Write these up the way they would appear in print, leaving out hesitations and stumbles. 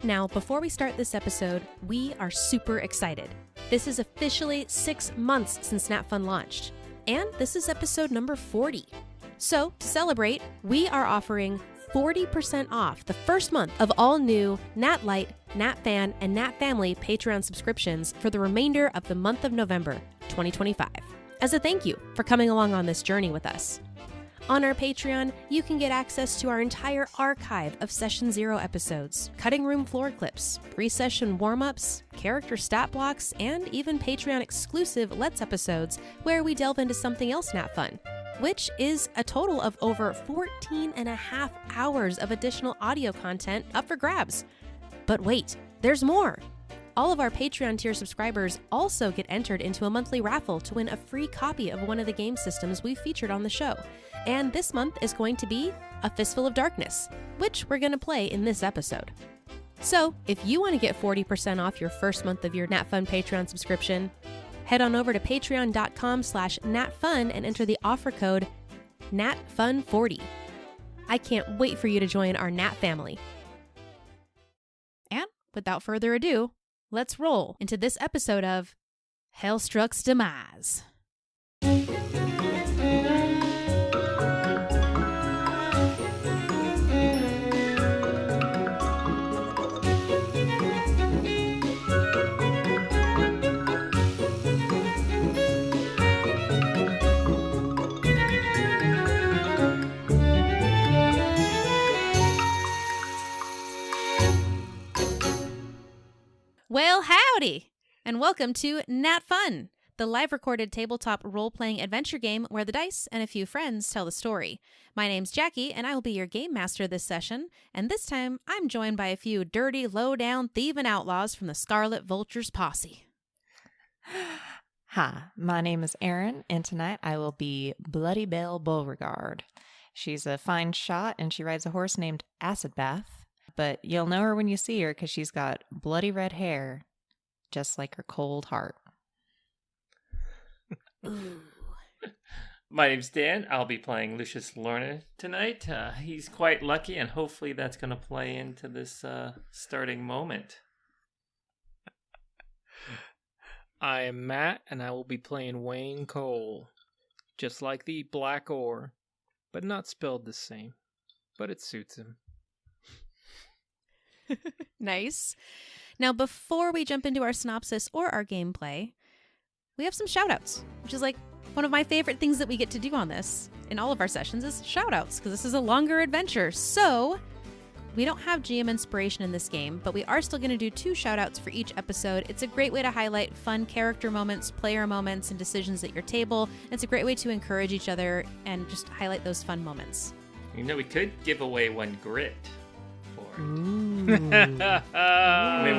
Now, before we start this episode, we are super excited. This is officially 6 months since NatFun launched, and this is episode number 40. So, to celebrate, we are offering 40% off the first month of all new Nat Lite, Nat Fan, and Nat Family Patreon subscriptions for the remainder of the month of November 2025, as a thank you for coming along on this journey with us. On our Patreon, you can get access to our entire archive of Session 0 episodes, cutting room floor clips, pre-session warm-ups, character stat blocks, and even Patreon-exclusive Let's episodes where we delve into something else NatFun, which is a total of over 14 and a half hours of additional audio content up for grabs. But wait, there's more! All of our Patreon tier subscribers also get entered into a monthly raffle to win a free copy of one of the game systems we've featured on the show. And this month is going to be a Fistful of Darkness, which we're going to play in this episode. So, if you want to get 40% off your first month of your NatFun Patreon subscription, head on over to patreon.com/natfun and enter the offer code NatFun40. I can't wait for you to join our Nat family. And without further ado, let's roll into this episode of Hellstruck's Demise. Well, howdy, and welcome to NatFun, the live-recorded tabletop role-playing adventure game where the dice and a few friends tell the story. My name's Jackie, and I will be your game master this session, and this time I'm joined by a few dirty, low-down thieving outlaws from the Scarlet Vulture's posse. Hi, my name is Erin, and tonight I will be Bloody Belle Beauregard. She's a fine shot, and she rides a horse named Acid Bath. But you'll know her when you see her because she's got bloody red hair, just like her cold heart. My name's Dan. I'll be playing Lucius Lorna tonight. He's quite lucky, and hopefully that's going to play into this starting moment. I am Matt, and I will be playing Wayne Cole. Just like the black ore, but not spelled the same. But it suits him. Nice. Now, before we jump into our synopsis or our gameplay, we have some shoutouts, which is like one of my favorite things that we get to do on this in all of our sessions is shoutouts, because this is a longer adventure. So we don't have GM inspiration in this game, but we are still going to do 2 shoutouts for each episode. It's a great way to highlight fun character moments, player moments, and decisions at your table. It's a great way to encourage each other and just highlight those fun moments. You know, we could give away 1 grit. I mean,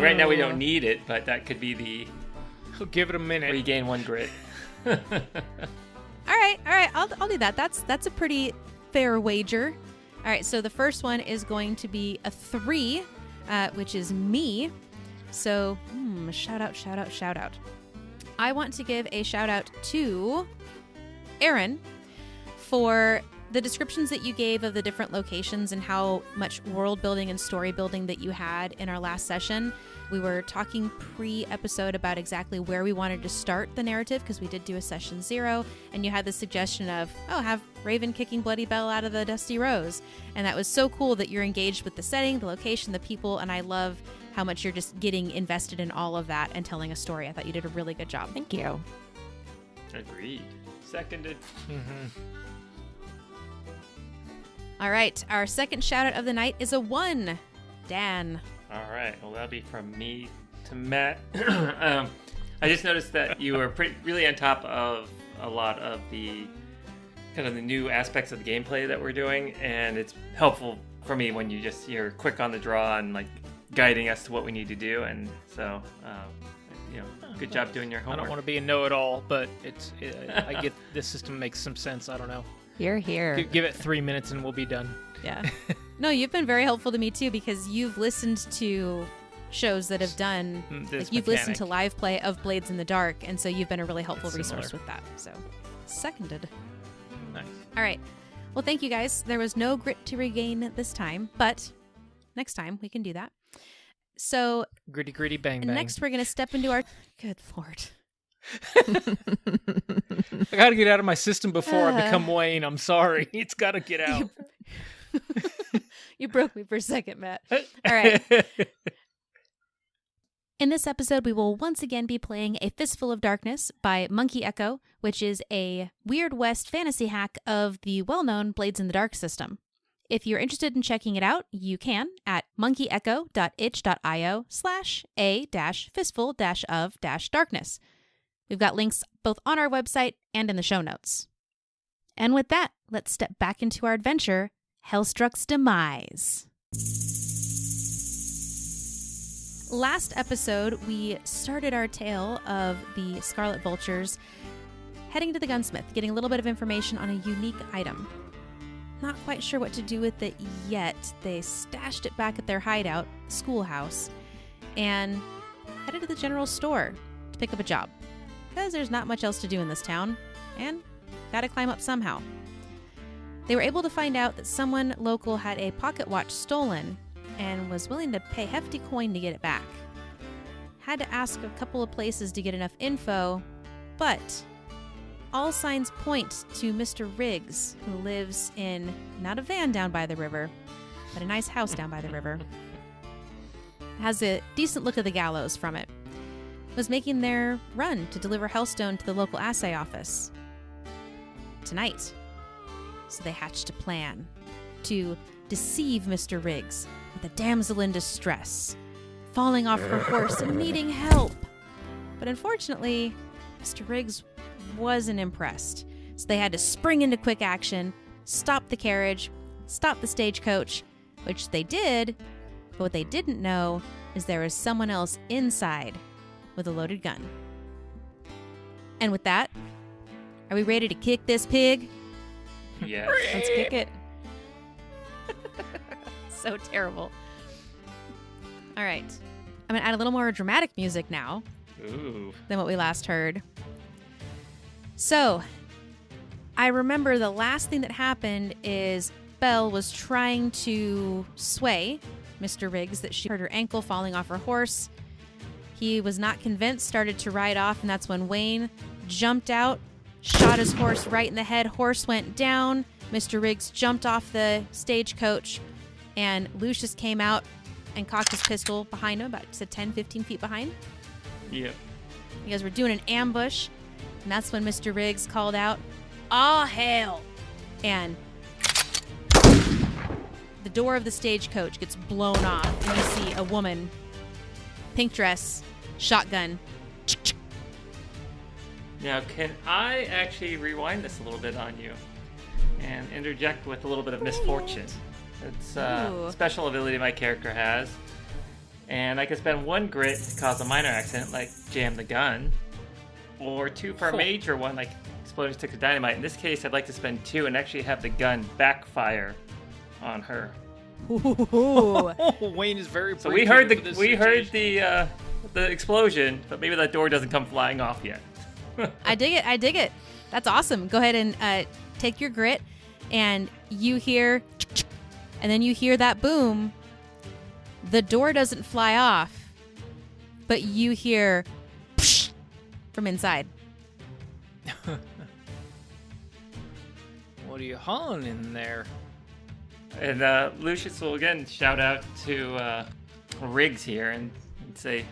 right now we don't need it, but that could be the... We'll give it a minute. Regain 1 grit. All right. I'll do that. That's a pretty fair wager. All right, so the first one is going to be a 3, which is me. So, shout out. I want to give a shout out to Aaron for the descriptions that you gave of the different locations and how much world building and story building that you had in our last session. We were talking pre-episode about exactly where we wanted to start the narrative, because we did do a session 0, and you had the suggestion of, have Raven kicking Bloody Belle out of the Dusty Rose. And that was so cool that you're engaged with the setting, the location, the people, and I love how much you're just getting invested in all of that and telling a story. I thought you did a really good job. Thank you. Agreed. Seconded. All right, our second shout out of the night is a 1. Dan. All right, well, that'll be from me to Matt. I just noticed that you were really on top of a lot of the kind of the new aspects of the gameplay that we're doing, and it's helpful for me when you're quick on the draw and like guiding us to what we need to do. And so, good job doing your homework. I don't want to be a know-it-all, but I get this system makes some sense. I don't know. You're here. Give it 3 minutes and we'll be done. Yeah. No, you've been very helpful to me too, because you've listened to shows that have done, you've listened to live play of Blades in the Dark, and so you've been a really helpful resource with that. So, seconded. Nice. All right. Well, thank you guys. There was no grit to regain this time, but next time we can do that. So Gritty, gritty, bang, bang. next we're going to step into our... Good Lord. I got to get out of my system before I become Wayne. I'm sorry. It's got to get out. You broke me for a second, Matt. All right. In this episode, we will once again be playing A Fistful of Darkness by monkeyEcho, which is a Weird West fantasy hack of the well-known Blades in the Dark system. If you're interested in checking it out, you can at monkeyEcho.itch.io/a-fistful-of-darkness. We've got links both on our website and in the show notes. And with that, let's step back into our adventure, Hellstruck's Demise. Last episode, we started our tale of the Scarlet Vultures heading to the gunsmith, getting a little bit of information on a unique item. Not quite sure what to do with it yet. They stashed it back at their hideout, schoolhouse, and headed to the general store to pick up a job. Because there's not much else to do in this town, and gotta climb up somehow. They were able to find out that someone local had a pocket watch stolen and was willing to pay hefty coin to get it back. Had to ask a couple of places to get enough info, but all signs point to Mr. Riggs, who lives in not a van down by the river, but a nice house down by the river. Has a decent look of the gallows from it. Was making their run to deliver Hellstone to the local assay office tonight. So they hatched a plan to deceive Mr. Riggs with a damsel in distress, falling off her horse and needing help. But unfortunately, Mr. Riggs wasn't impressed. So they had to spring into quick action, stop the carriage, stop the stagecoach, which they did, but what they didn't know is there was someone else inside with a loaded gun. And with that, are we ready to kick this pig? Yes. Let's kick it. So terrible. All right. I'm going to add a little more dramatic music now Ooh. than what we last heard. So, I remember the last thing that happened is Belle was trying to sway Mr. Riggs that she hurt her ankle falling off her horse. He was not convinced, started to ride off, and that's when Wayne jumped out, shot his horse right in the head. Horse went down. Mr. Riggs jumped off the stagecoach, and Lucius came out and cocked his pistol behind him, about 10, 15 feet behind. Yep. You guys were doing an ambush, and that's when Mr. Riggs called out, "All hail!" And the door of the stagecoach gets blown off, and you see a woman, pink dress, shotgun. Now, can I actually rewind this a little bit on you and interject with a little bit of misfortune? It's a Ooh. special ability my character has. And I can spend 1 grit to cause a minor accident, like jam the gun, or 2 for a Cool. major one, like exploding sticks of dynamite. In this case, I'd like to spend 2 and actually have the gun backfire on her. Ooh. Wayne is very. So we heard appreciative of this the explosion, but maybe that door doesn't come flying off yet. I dig it. That's awesome. Go ahead and take your grit, and you hear, and then you hear that boom. The door doesn't fly off, but you hear from inside. What are you hauling in there? And Lucius will again shout out to Riggs here and say,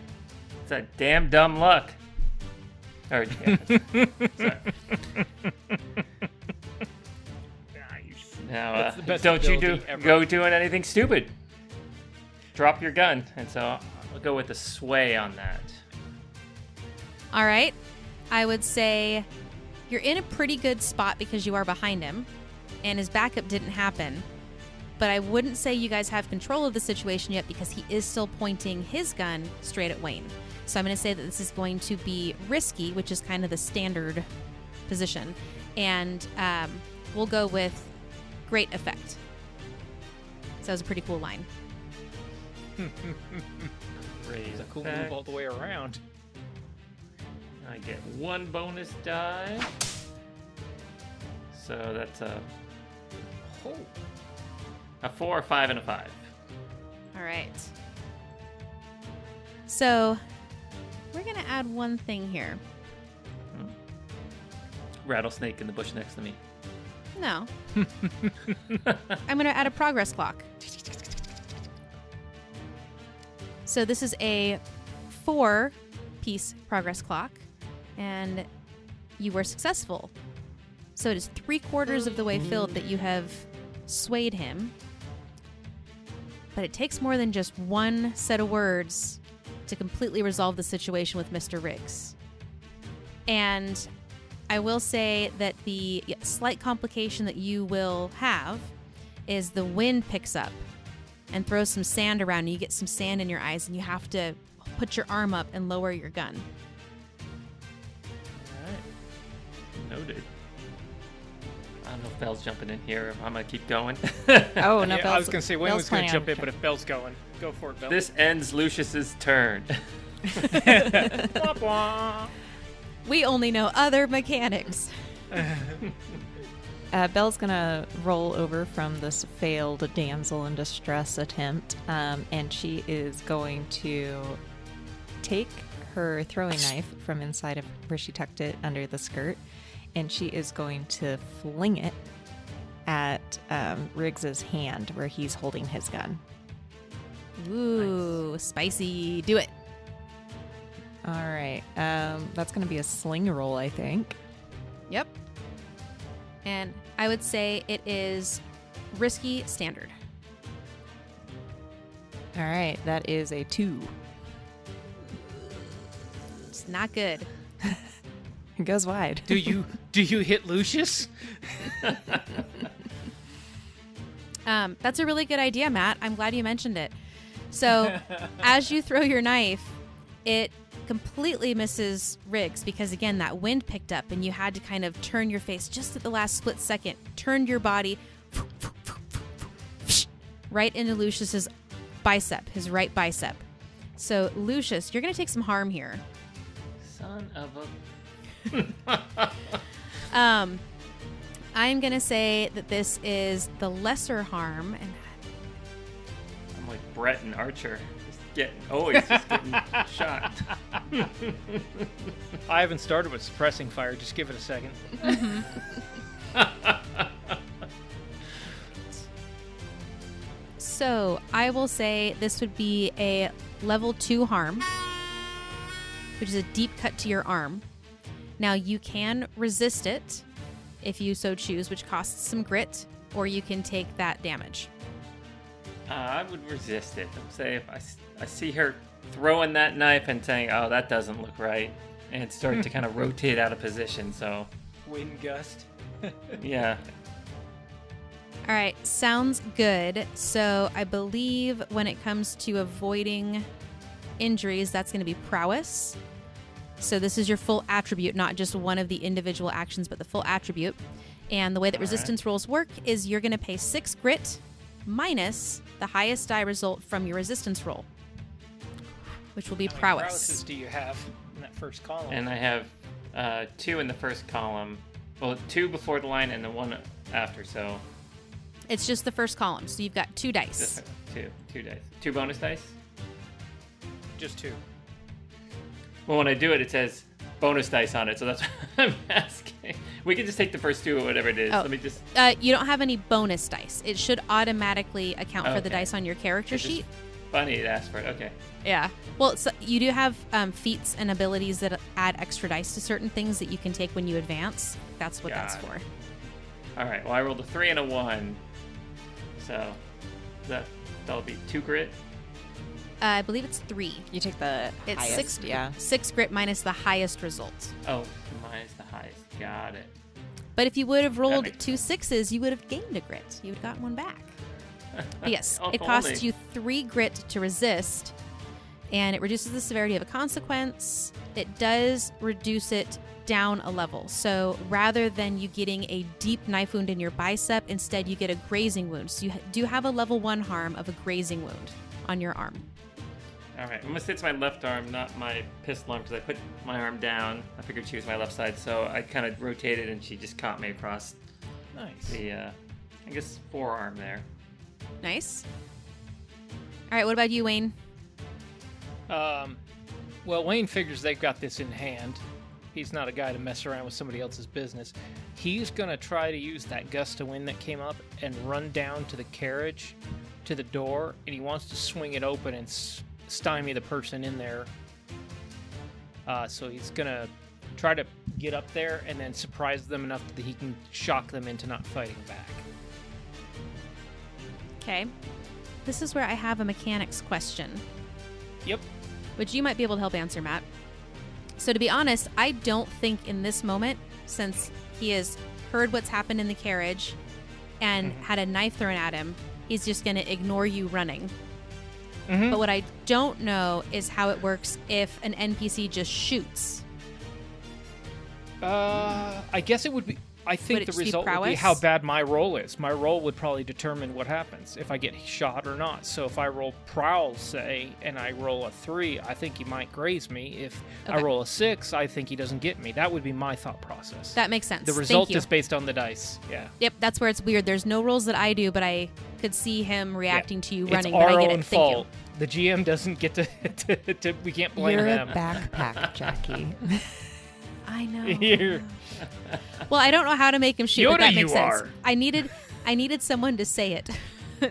"It's that damn dumb luck." Or, yeah. Sorry. Now, That's the best don't you ability ever. go doing anything stupid. Drop your gun. And so I'll go with the sway on that. All right. I would say you're in a pretty good spot because you are behind him, and his backup didn't happen. But I wouldn't say you guys have control of the situation yet because he is still pointing his gun straight at Wayne. So I'm going to say that this is going to be risky, which is kind of the standard position. And we'll go with great effect. So that was a pretty cool line. Great It's a cool effect. move all the way around. I get 1 bonus die. So that's a 4, a 5, and a 5. All right. So we're going to add one thing here. Rattlesnake in the bush next to me. No. I'm going to add a progress clock. So this is a 4-piece progress clock, and you were successful. So it is 3/4 of the way filled that you have swayed him. But it takes more than just one set of words to completely resolve the situation with Mr. Riggs. And I will say that the slight complication that you will have is the wind picks up and throws some sand around, and you get some sand in your eyes, and you have to put your arm up and lower your gun. All right. Noted. I don't know if Belle's jumping in here. I'm going to keep going. Oh, no, Yeah, I was going to say Wayne was going to jump in, in. but if Belle's going, go for it, Belle. This ends Lucius's turn. Wah, wah. We only know other mechanics. Belle's gonna roll over from this failed damsel in distress attempt, and she is going to take her throwing knife from inside of where she tucked it under the skirt, and she is going to fling it at Riggs's hand where he's holding his gun. Ooh, spicy. Do it. All right, that's gonna be a sling roll, I think. Yep. And I would say it is risky standard. All right, that is a 2. It's not good. It goes wide. Do you hit Lucius? That's a really good idea, Matt. I'm glad you mentioned it. So as you throw your knife, it completely misses Riggs because, again, that wind picked up and you had to kind of turn your face just at the last split second, turned your body right into Lucius's bicep, his right bicep. So, Lucius, you're going to take some harm here. Son of a... I'm going to say that this is the lesser harm. And I'm like Brett and Archer. He's just getting shot. I haven't started with suppressing fire. Just give it a second. So I will say this would be a level 2 harm, which is a deep cut to your arm. Now you can resist it if you so choose, which costs some grit, or you can take that damage. I would resist it. I'm saying if I see her throwing that knife and saying, "Oh, that doesn't look right," and start to kind of rotate out of position. So, Wind gust. yeah. All right, sounds good. So I believe when it comes to avoiding injuries, that's going to be prowess. So this is your full attribute, not just one of the individual actions, but the full attribute. And the way that resistance rolls work is you're going to pay 6 grit minus the highest die result from your resistance roll, which will be How many prowess. prowesses do you have in that first column? And I have 2 in the first column. Well, 2 before the line and the 1 after. So It's just the first column, so you've got 2 dice. just 2 dice. 2 bonus dice. Just 2. Well, when I do it, it says bonus dice on it, so that's what I'm asking. We can just take the first 2 or whatever it is. Oh. Let me just... You don't have any bonus dice. It should automatically account for the Okay. dice on your character It's just sheet. funny to ask for it. Okay. Yeah. Well, so you do have feats and abilities that add extra dice to certain things that you can take when you advance. That's what that's Got for. it. All right. Well, I rolled a 3 and a 1, so that'll be 2 grit. I believe it's 3. You take the It's highest, 6. yeah. 6 grit minus the highest result. Oh, mine is the highest. Got it. But if you would have rolled makes 2 6s, you would have gained a grit. You would have gotten one back. But yes, Oh, it costs only. you 3 grit to resist, and it reduces the severity of a consequence. It does reduce it down a level. So rather than you getting a deep knife wound in your bicep, instead you get a grazing wound. So you do have a level 1 harm of a grazing wound on your arm. All right. I'm gonna say it's my left arm, not my pistol arm, because I put my arm down. I figured she was my left side, so I kind of rotated, and she just caught me across Nice. the, I guess, forearm there. Nice. All right, what about you, Wayne? Well, Wayne figures they've got this in hand. He's not a guy to mess around with somebody else's business. He's going to try to use that gust of wind that came up and run down to the carriage, to the door, and he wants to swing it open and stymie the person in there. So he's going to try to get up there and then surprise them enough that he can shock them into not fighting back. Okay. This is where I have a mechanics question. Yep. Which you might be able to help answer, Matt. So to be honest, I don't think in this moment, since he has heard what's happened in the carriage and had a knife thrown at him, he's just going to ignore you running. But what I don't know is how it works if an NPC just shoots. I guess it would be... I think the result would be prowess? how bad my roll is. My roll would probably determine what happens, if I get shot or not. So if I roll prowl, say, and I roll a 3, I think he might graze me. If I roll a 6, I think he doesn't get me. That would be my thought process. That makes sense. The result is based on the dice. Yeah. Yep, that's where it's weird. There's no rolls that I do, but I could see him reacting to you running. It's our but I get own it. fault. The GM doesn't get to we can't blame You're them. a backpack, Jackie. I know. Here. Well, I don't know how to make him shoot, Yoda but that makes you sense. are. I needed someone to say it.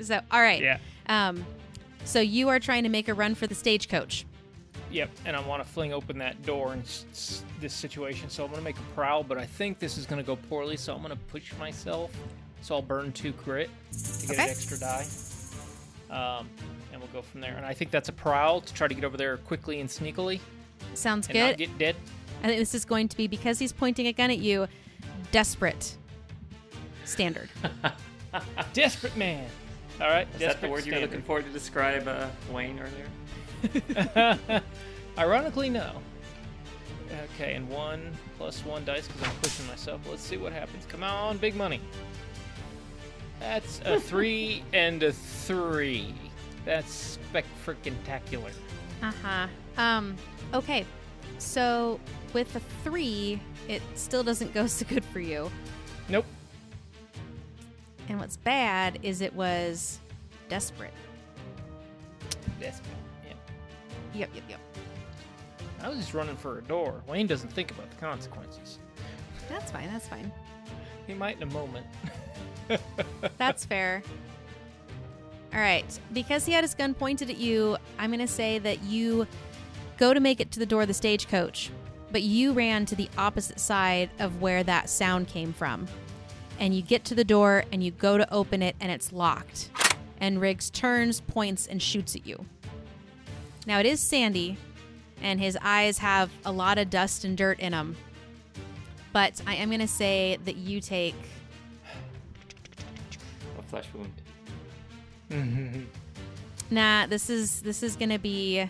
So, all right. Yeah. So you are trying to make a run for the stagecoach. Yep, and I want to fling open that door in this situation, so I'm going to make a prowl, but I think this is going to go poorly, so I'm going to push myself. So I'll burn 2 grit to get an extra die. And we'll go from there. And I think that's a prowl to try to get over there quickly and sneakily. Sounds and good. not get dead. I think this is going to be, because he's pointing a gun at you, desperate standard. Desperate man. All right. Is that the word you were looking for to describe Wayne earlier? Ironically, no. Okay, and 1 + 1 dice because I'm pushing myself. Let's see what happens. Come on, big money. That's a 3 and a 3. That's spec-freaking-tacular. Okay. So with a 3, it still doesn't go so good for you. Nope. And what's bad is it was desperate. Desperate. Yeah. Yep. I was just running for a door. Wayne doesn't think about the consequences. That's fine. He might in a moment. That's fair. All right. Because he had his gun pointed at you, I'm going to say that you go to make it to the door of the stagecoach, but you ran to the opposite side of where that sound came from. And you get to the door and you go to open it and it's locked. And Riggs turns, points, and shoots at you. Now it is Sandy, and his eyes have a lot of dust and dirt in them. But I am going to say that you take... A flesh wound. Nah, this is going to be...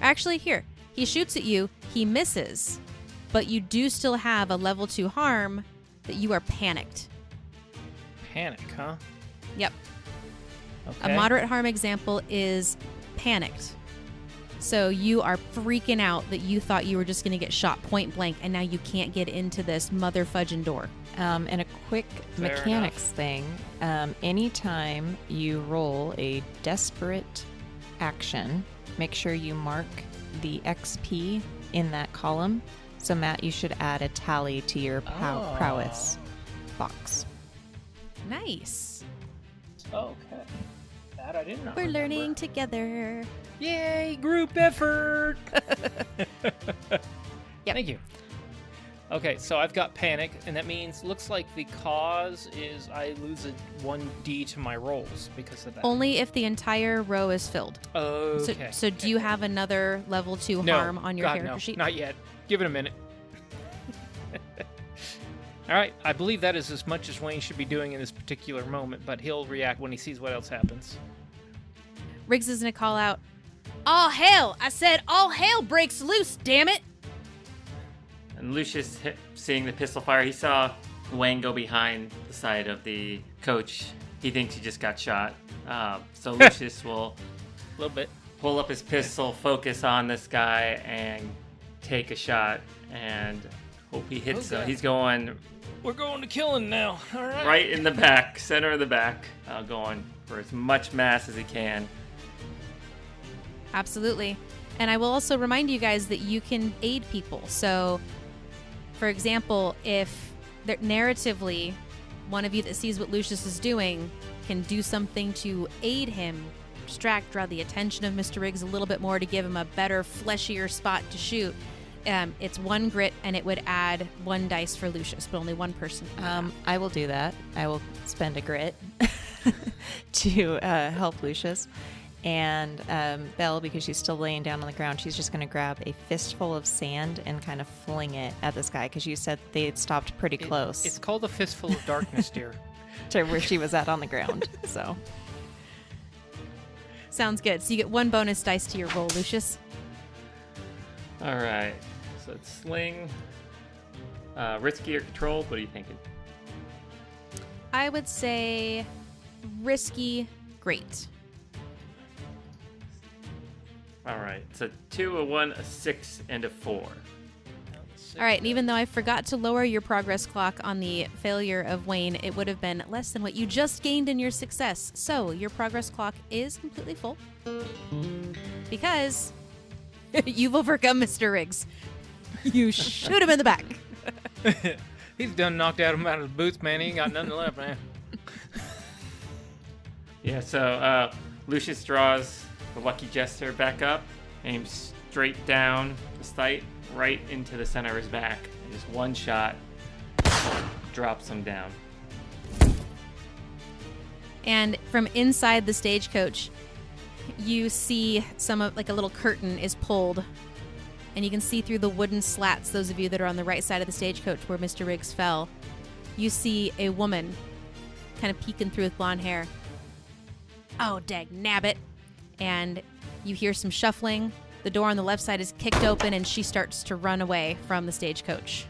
Actually, here. He shoots at you. He misses. But you do still have a level 2 harm that you are panicked. Panic, huh? Yep. Okay. A moderate harm example is panicked. So you are freaking out that you thought you were just going to get shot point blank, and now you can't get into this mother fudging door. And a quick Fair mechanics thing. Anytime you roll a desperate action, make sure you mark the XP in that column. So, Matt, you should add a tally to your prowess box. Nice. Okay. That I did not We're remember. learning together. Yay, group effort! Yep. Thank you. Okay, so I've got panic, and that means, looks like the cause is I lose a 1d to my rolls because of that. Only if the entire row is filled. Okay. So do you have another level 2 No. harm on your God, character no. sheet? Not yet. Give it a minute. All right, I believe that is as much as Wayne should be doing in this particular moment, but he'll react when he sees what else happens. Riggs is going to call out, "All hell! I said all hell breaks loose, damn it!" And Lucius, seeing the pistol fire, he saw Wayne go behind the side of the coach. He thinks he just got shot. So Lucius will A little bit. pull up his pistol, focus on this guy, and take a shot, and hope he hits him. Okay. He's going We're going to killing now. All right. right in the back, center of the back, going for as much mass as he can. Absolutely. And I will also remind you guys that you can aid people. So, for example, if narratively one of you that sees what Lucius is doing can do something to aid him, distract, draw the attention of Mr. Riggs a little bit more to give him a better, fleshier spot to shoot, it's 1 grit, and it would add 1 dice for Lucius, but only 1 person. I will do that. I will spend a grit to help Lucius. And Belle, because she's still laying down on the ground, she's just going to grab a fistful of sand and kind of fling it at this guy, because you said they had stopped pretty close. It's called a Fistful of Darkness, dear. To where she was at on the ground. So Sounds good. So you get 1 bonus dice to your roll, Lucius. All right. So it's sling. Risky or controlled? What are you thinking? I would say risky, great. All right. It's a 2, a 1, a 6, and a 4. All right, and even though I forgot to lower your progress clock on the failure of Wayne, it would have been less than what you just gained in your success. So your progress clock is completely full because you've overcome Mr. Riggs. You shoot him in the back. He's done knocked out him out of his boots, man. He ain't got nothing left, man. Yeah, so Lucius draws the Lucky Jester back up, aims straight down the sight, right into the center of his back. And just 1 shot drops him down. And from inside the stagecoach, you see some of, like, a little curtain is pulled, and you can see through the wooden slats, those of you that are on the right side of the stagecoach where Mr. Riggs fell. You see a woman kind of peeking through with blonde hair. Oh, dag nabbit. And you hear some shuffling. The door on the left side is kicked open, and she starts to run away from the stagecoach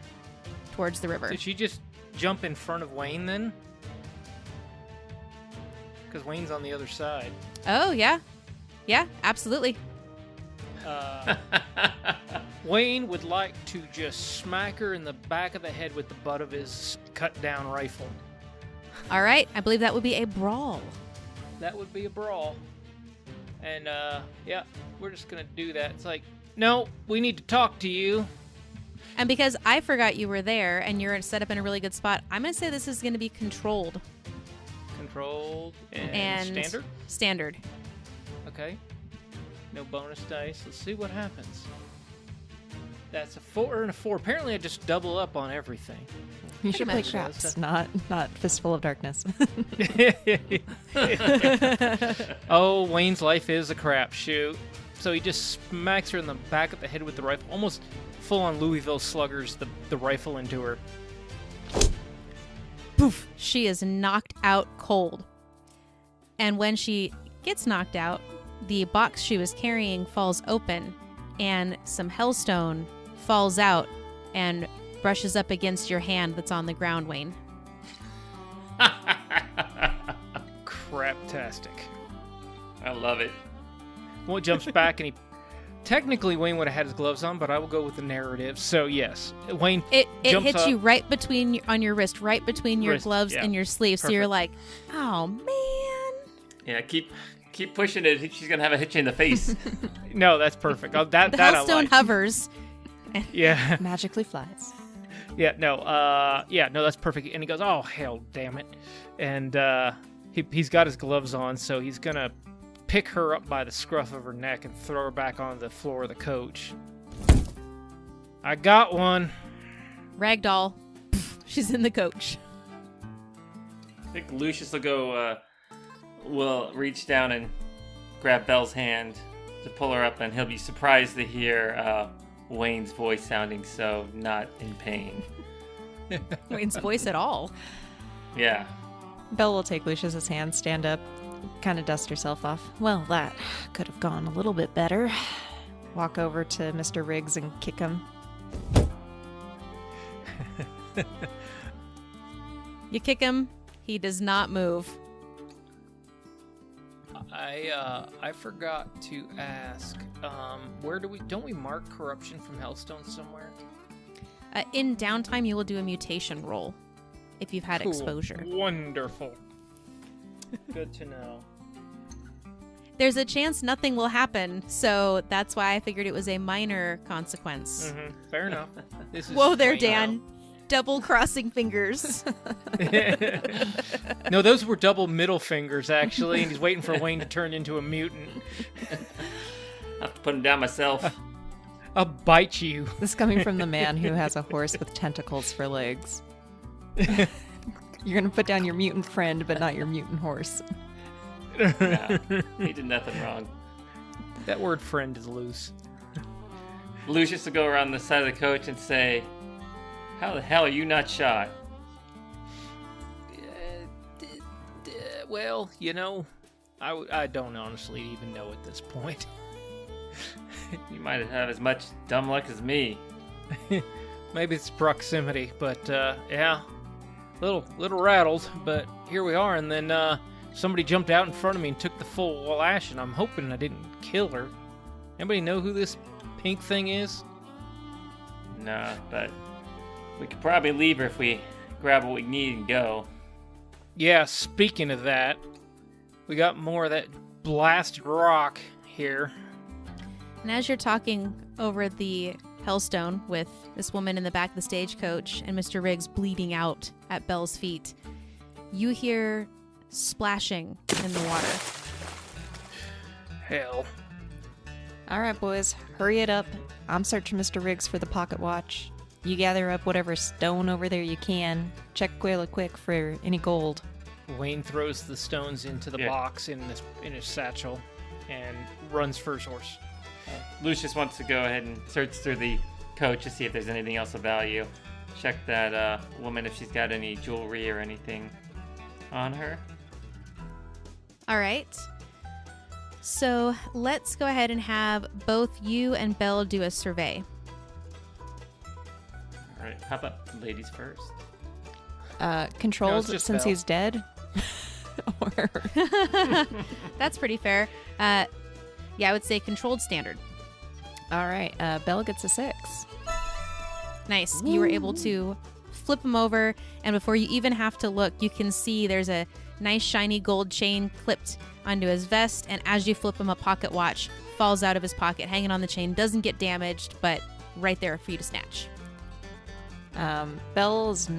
towards the river. Did she just jump in front of Wayne then? Because Wayne's on the other side. Oh, yeah. Yeah, absolutely. Wayne would like to just smack her in the back of the head with the butt of his cut-down rifle. All right, I believe that would be a brawl. That would be a brawl. And, yeah, we're just going to do that. It's like, no, we need to talk to you. And because I forgot you were there and you're set up in a really good spot, I'm going to say this is going to be controlled. Controlled and standard? Standard. Okay. No bonus dice. Let's see what happens. That's a 4 and a 4. Apparently I just double up on everything. you should play much. craps, not Fistful of Darkness. Oh, Wayne's life is a crapshoot. So he just smacks her in the back of the head with the rifle, almost full-on Louisville Sluggers the rifle into her. Poof! She is knocked out cold. And when she gets knocked out, the box she was carrying falls open, and some hellstone falls out and brushes up against your hand that's on the ground, Wayne. Craptastic. I love it. Well, jumps back, and he... Technically, Wayne would have had his gloves on, but I will go with the narrative. So, yes. Wayne It jumps hits up. you right between on your wrist, right between your Wrist, gloves yeah. and your sleeve. So you're like, oh, man. Yeah, keep pushing it. She's going to have a hit you in the face. No, that's perfect. The that I hellstone like. hovers. Yeah. Magically flies. Yeah, no, that's perfect. And he goes, oh, hell, damn it. And he's got his gloves on, so he's going to pick her up by the scruff of her neck and throw her back onto the floor of the coach. I got one. Ragdoll. She's in the coach. I think Lucius will go, will reach down and grab Belle's hand to pull her up, and he'll be surprised to hear Wayne's voice sounding so not in pain. Wayne's voice at all. Yeah. Belle will take Lucius's hand, stand up, kind of dust herself off. Well, that could have gone a little bit better. Walk over to Mr. Riggs and kick him. You kick him. He does not move. I forgot to ask, where don't we mark corruption from Hellstone somewhere? In downtime, you will do a mutation roll if you've had Cool. exposure. Wonderful. Good to know. there's a chance nothing will happen, so that's why I figured it was a minor consequence. Fair enough. This is Whoa there, Wayne. Dan. Double crossing fingers. No, those were double middle fingers, actually, and he's waiting for Wayne to turn into a mutant. I have to put him down myself. I'll bite you. This is coming from the man who has a horse with tentacles for legs. You're going to put down your mutant friend, but not your mutant horse. No, he did nothing wrong. That word friend is loose. Lucius will go around the side of the coach and say, "How the hell are you not shot?" Well, you know, I don't honestly even know at this point. You might have as much dumb luck as me. Maybe it's proximity, but yeah, little rattled. But here we are, and then somebody jumped out in front of me and took the full lash, and I'm hoping I didn't kill her. Anybody know who this pink thing is? No, but we could probably leave her if we grab what we need and go. Yeah, speaking of that, we got more of that blasted rock here. And as you're talking over the Hellstone with this woman in the back of the stagecoach and Mr. Riggs bleeding out at Belle's feet, you hear splashing in the water. Hell. All right, boys, hurry it up. I'm searching Mr. Riggs for the pocket watch. You gather up whatever stone over there you can. Check Quayla quick for any gold. Wayne throws the stones into the box in his satchel and runs for his horse. Lucius wants to go ahead and search through the coach to see if there's anything else of value. Check that woman if she's got any jewelry or anything on her. All right. So let's go ahead and have both you and Belle do a survey. All right, how about ladies first? Controlled No, it's just since Belle. he's dead? Or That's pretty fair. Yeah, I would say controlled standard. all right, Belle gets a 6. Nice. You were able to flip him over, and before you even have to look, you can see there's a nice shiny gold chain clipped onto his vest, and as you flip him, a pocket watch falls out of his pocket, hanging on the chain, doesn't get damaged, but right there for you to snatch. Belle's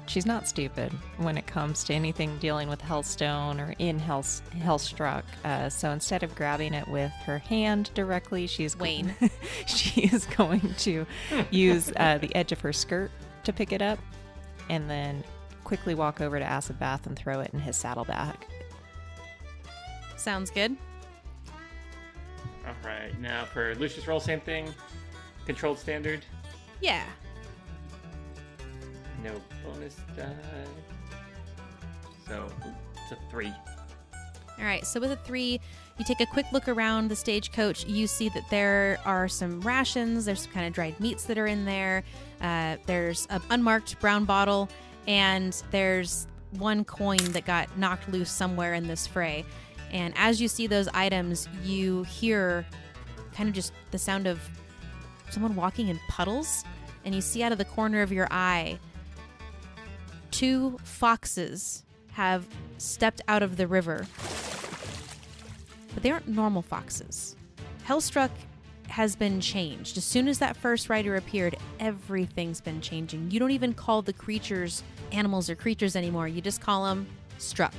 she's not stupid when it comes to anything dealing with Hellstone or in Hellstruck. So instead of grabbing it with her hand directly, Wayne. She is going to use the edge of her skirt to pick it up, and then quickly walk over to Acid Bath and throw it in his saddlebag. Sounds good. All right, now for Lucius roll, same thing. Controlled standard. Yeah. No bonus die. So it's a 3. All right, so with a 3, you take a quick look around the stagecoach. You see that there are some rations. There's some kind of dried meats that are in there. There's an unmarked brown bottle, and there's one coin that got knocked loose somewhere in this fray. And as you see those items, you hear kind of just the sound of someone walking in puddles, and you see out of the corner of your eye 2 foxes have stepped out of the river. But they aren't normal foxes. Hellstruck has been changed. As soon as that first rider appeared, everything's been changing. You don't even call the creatures animals or creatures anymore. You just call them struck.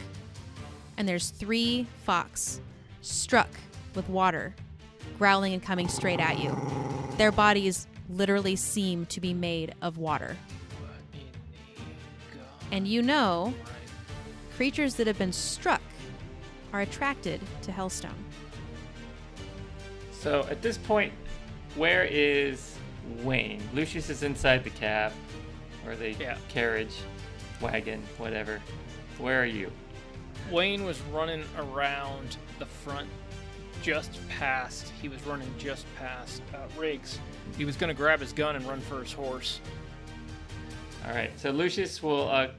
And there's 3 fox struck with water, growling and coming straight at you. Their bodies literally seem to be made of water. And you know, creatures that have been struck are attracted to Hellstone. So at this point, where is Wayne? Lucius is inside the cab, or the carriage, wagon, whatever. Where are you? Wayne was running around the front he was running just past Riggs. He was going to grab his gun and run for his horse. All right, so Lucius will, I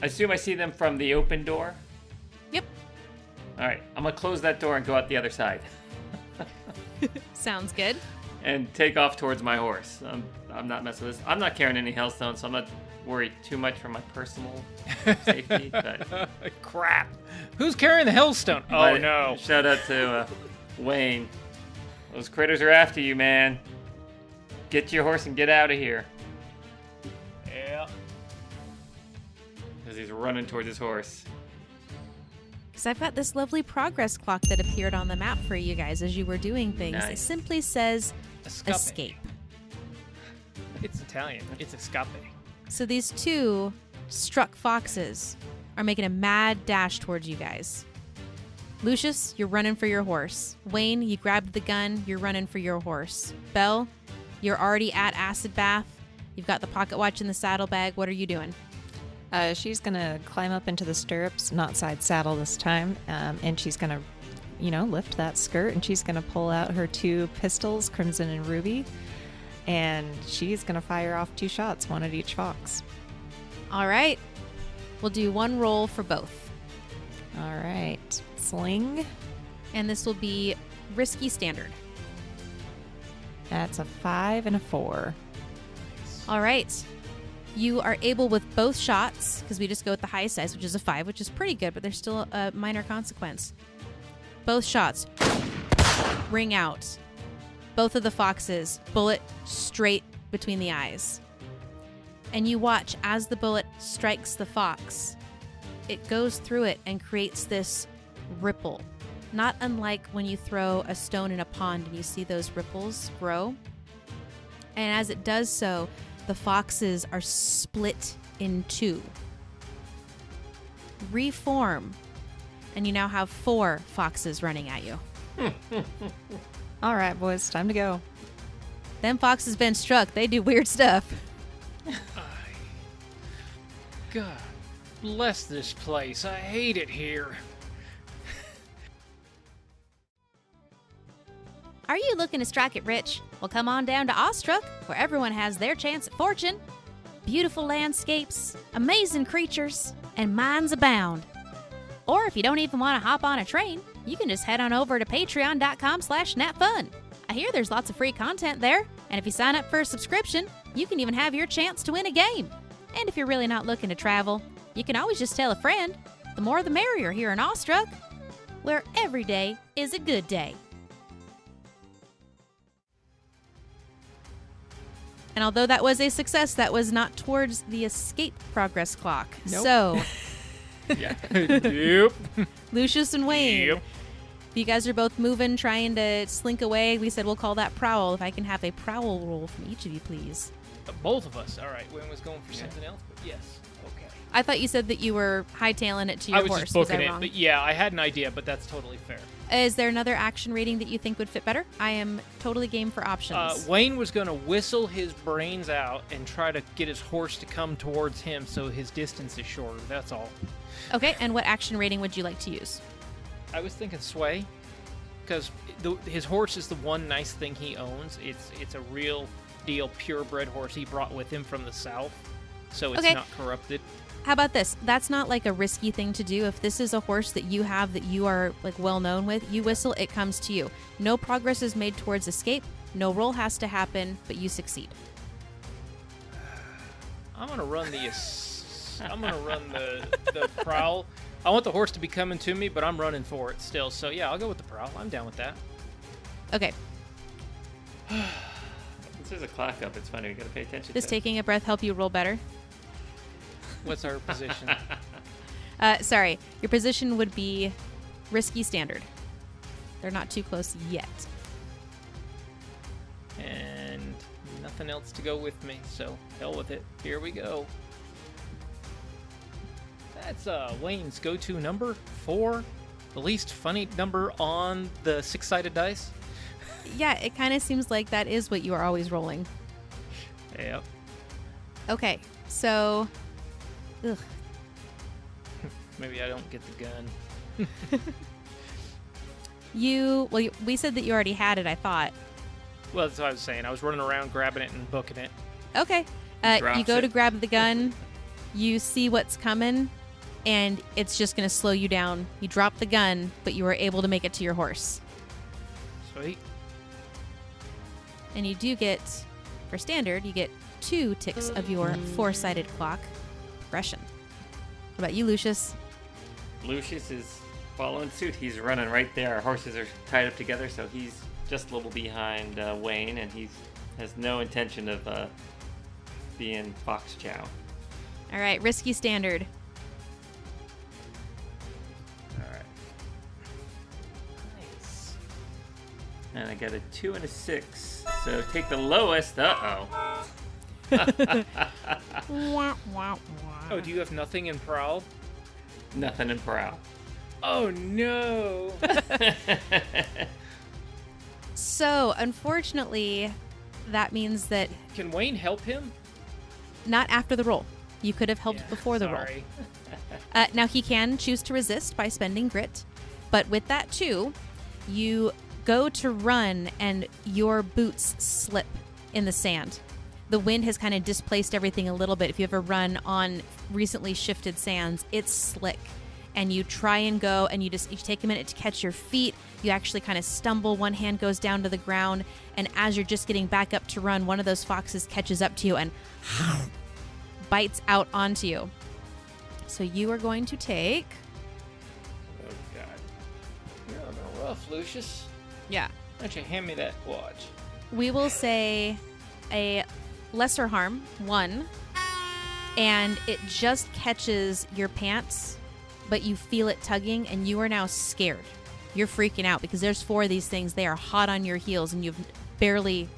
assume I see them from the open door? Yep. All right, I'm going to close that door and go out the other side. Sounds good. And take off towards my horse. I'm not messing with this. I'm not carrying any Hellstone, so I'm not worry too much for my personal safety. But Crap. Who's carrying the Hellstone? Oh, but no. Shout out to Wayne. Those critters are after you, man. Get your horse and get out of here. Yeah. As he's running towards his horse. Because I've got this lovely progress clock that appeared on the map for you guys as you were doing things. It Nice. simply says Escape. escape. It's Italian. It's escape. So these two struck foxes are making a mad dash towards you guys. Lucius, you're running for your horse. Wayne, you grabbed the gun. You're running for your horse. Belle, you're already at Acid Bath. You've got the pocket watch in the saddlebag. What are you doing? She's going to climb up into the stirrups, not side saddle this time, and she's going to, lift that skirt, and she's going to pull out her 2 pistols, Crimson and Ruby, and she's going to fire off 2 shots, 1 at each fox. All right. We'll do 1 roll for both. All right. Sling. And this will be risky standard. That's a 5 and a 4. All right. You are able with both shots, because we just go with the highest dice, which is a 5, which is pretty good, but there's still a minor consequence. Both shots ring out. Both of the foxes, bullet straight between the eyes. And you watch as the bullet strikes the fox. It goes through it and creates this ripple. Not unlike when you throw a stone in a pond and you see those ripples grow. And as it does so, the foxes are split in 2. Reform. And you now have 4 foxes running at you. All right, boys, time to go. Them foxes been struck. They do weird stuff. God bless this place. I hate it here. Are you looking to strike it rich? Well, come on down to Hellstruck, where everyone has their chance at fortune. Beautiful landscapes, amazing creatures, and mines abound. Or if you don't even want to hop on a train, you can just head on over to patreon.com/NatFun. I hear there's lots of free content there, and if you sign up for a subscription, you can even have your chance to win a game. And if you're really not looking to travel, you can always just tell a friend. The more the merrier here in Hellstruck, where every day is a good day. And although that was a success, that was not towards the escape progress clock. Nope. So, Yeah. Yep. Lucius and Wayne, Yep. you guys are both moving, trying to slink away. We said we'll call that prowl. If I can have a prowl roll from each of you, please. Both of us. All right. Wayne was going for something else, but yes. Okay. I thought you said that you were hightailing it to your I was horse. just booking was I it, wrong? but yeah, I had an idea, but that's totally fair. Is there another action rating that you think would fit better? I am totally game for options. Wayne was going to whistle his brains out and try to get his horse to come towards him so his distance is shorter. That's all. Okay, and what action rating would you like to use? I was thinking sway, because his horse is the one nice thing he owns. It's a real deal purebred horse he brought with him from the south, so it's Okay. not corrupted. How about this? That's not like a risky thing to do. If this is a horse that you have that you are like well known with, you whistle, it comes to you. No progress is made towards escape. No roll has to happen, but you succeed. I'm gonna run the prowl. I want the horse to be coming to me, but I'm running for it still. So yeah, I'll go with the prowl. I'm down with that. Okay, Since there's a clock up, it's funny. We gotta pay attention does to it. taking a breath help you roll better? What's our position? Sorry, your position would be risky standard. They're not too close yet. And nothing else to go with me, so hell with it. Here we go. That's Wayne's go-to number 4, the least funny number on the 6-sided dice. Yeah, it kind of seems like that is what you are always rolling. Yep. Okay, so... Ugh. Maybe I don't get the gun. We said that you already had it, I thought. Well, that's what I was saying. I was running around grabbing it and booking it. Okay. Drops You go it. to grab the gun, you see what's coming, and it's just going to slow you down. You drop the gun, but you were able to make it to your horse. Sweet. And you do get, for standard, you get 2 ticks of your 4-sided clock. Progression. What about you, Lucius? Lucius is following suit. He's running right there. Our horses are tied up together, so he's just a little behind Wayne, and he has no intention of being Fox Chow. All right, risky standard. All right. Nice. And I got a 2 and a 6. So take the lowest. Uh-oh. Oh, do you have nothing in Prowl? Nothing in Prowl. Oh, no. So, unfortunately, that means that Can Wayne help him? not after the roll. You could have helped Yeah, before the roll. sorry. Now, he can choose to resist by spending grit, but with that too, you go to run and your boots slip in the sand. The wind has kind of displaced everything a little bit. If you ever run on recently shifted sands, it's slick. And you try and go, and you take a minute to catch your feet. You actually kind of stumble. One hand goes down to the ground, and as you're just getting back up to run, one of those foxes catches up to you and bites out onto you. So you are going to take... Oh, God. You're on the rough, Lucius. Yeah. Why don't you hand me that watch? We will say a lesser harm, 1, and it just catches your pants, but you feel it tugging, and you are now scared. You're freaking out because there's 4 of these things. They are hot on your heels, and you've barely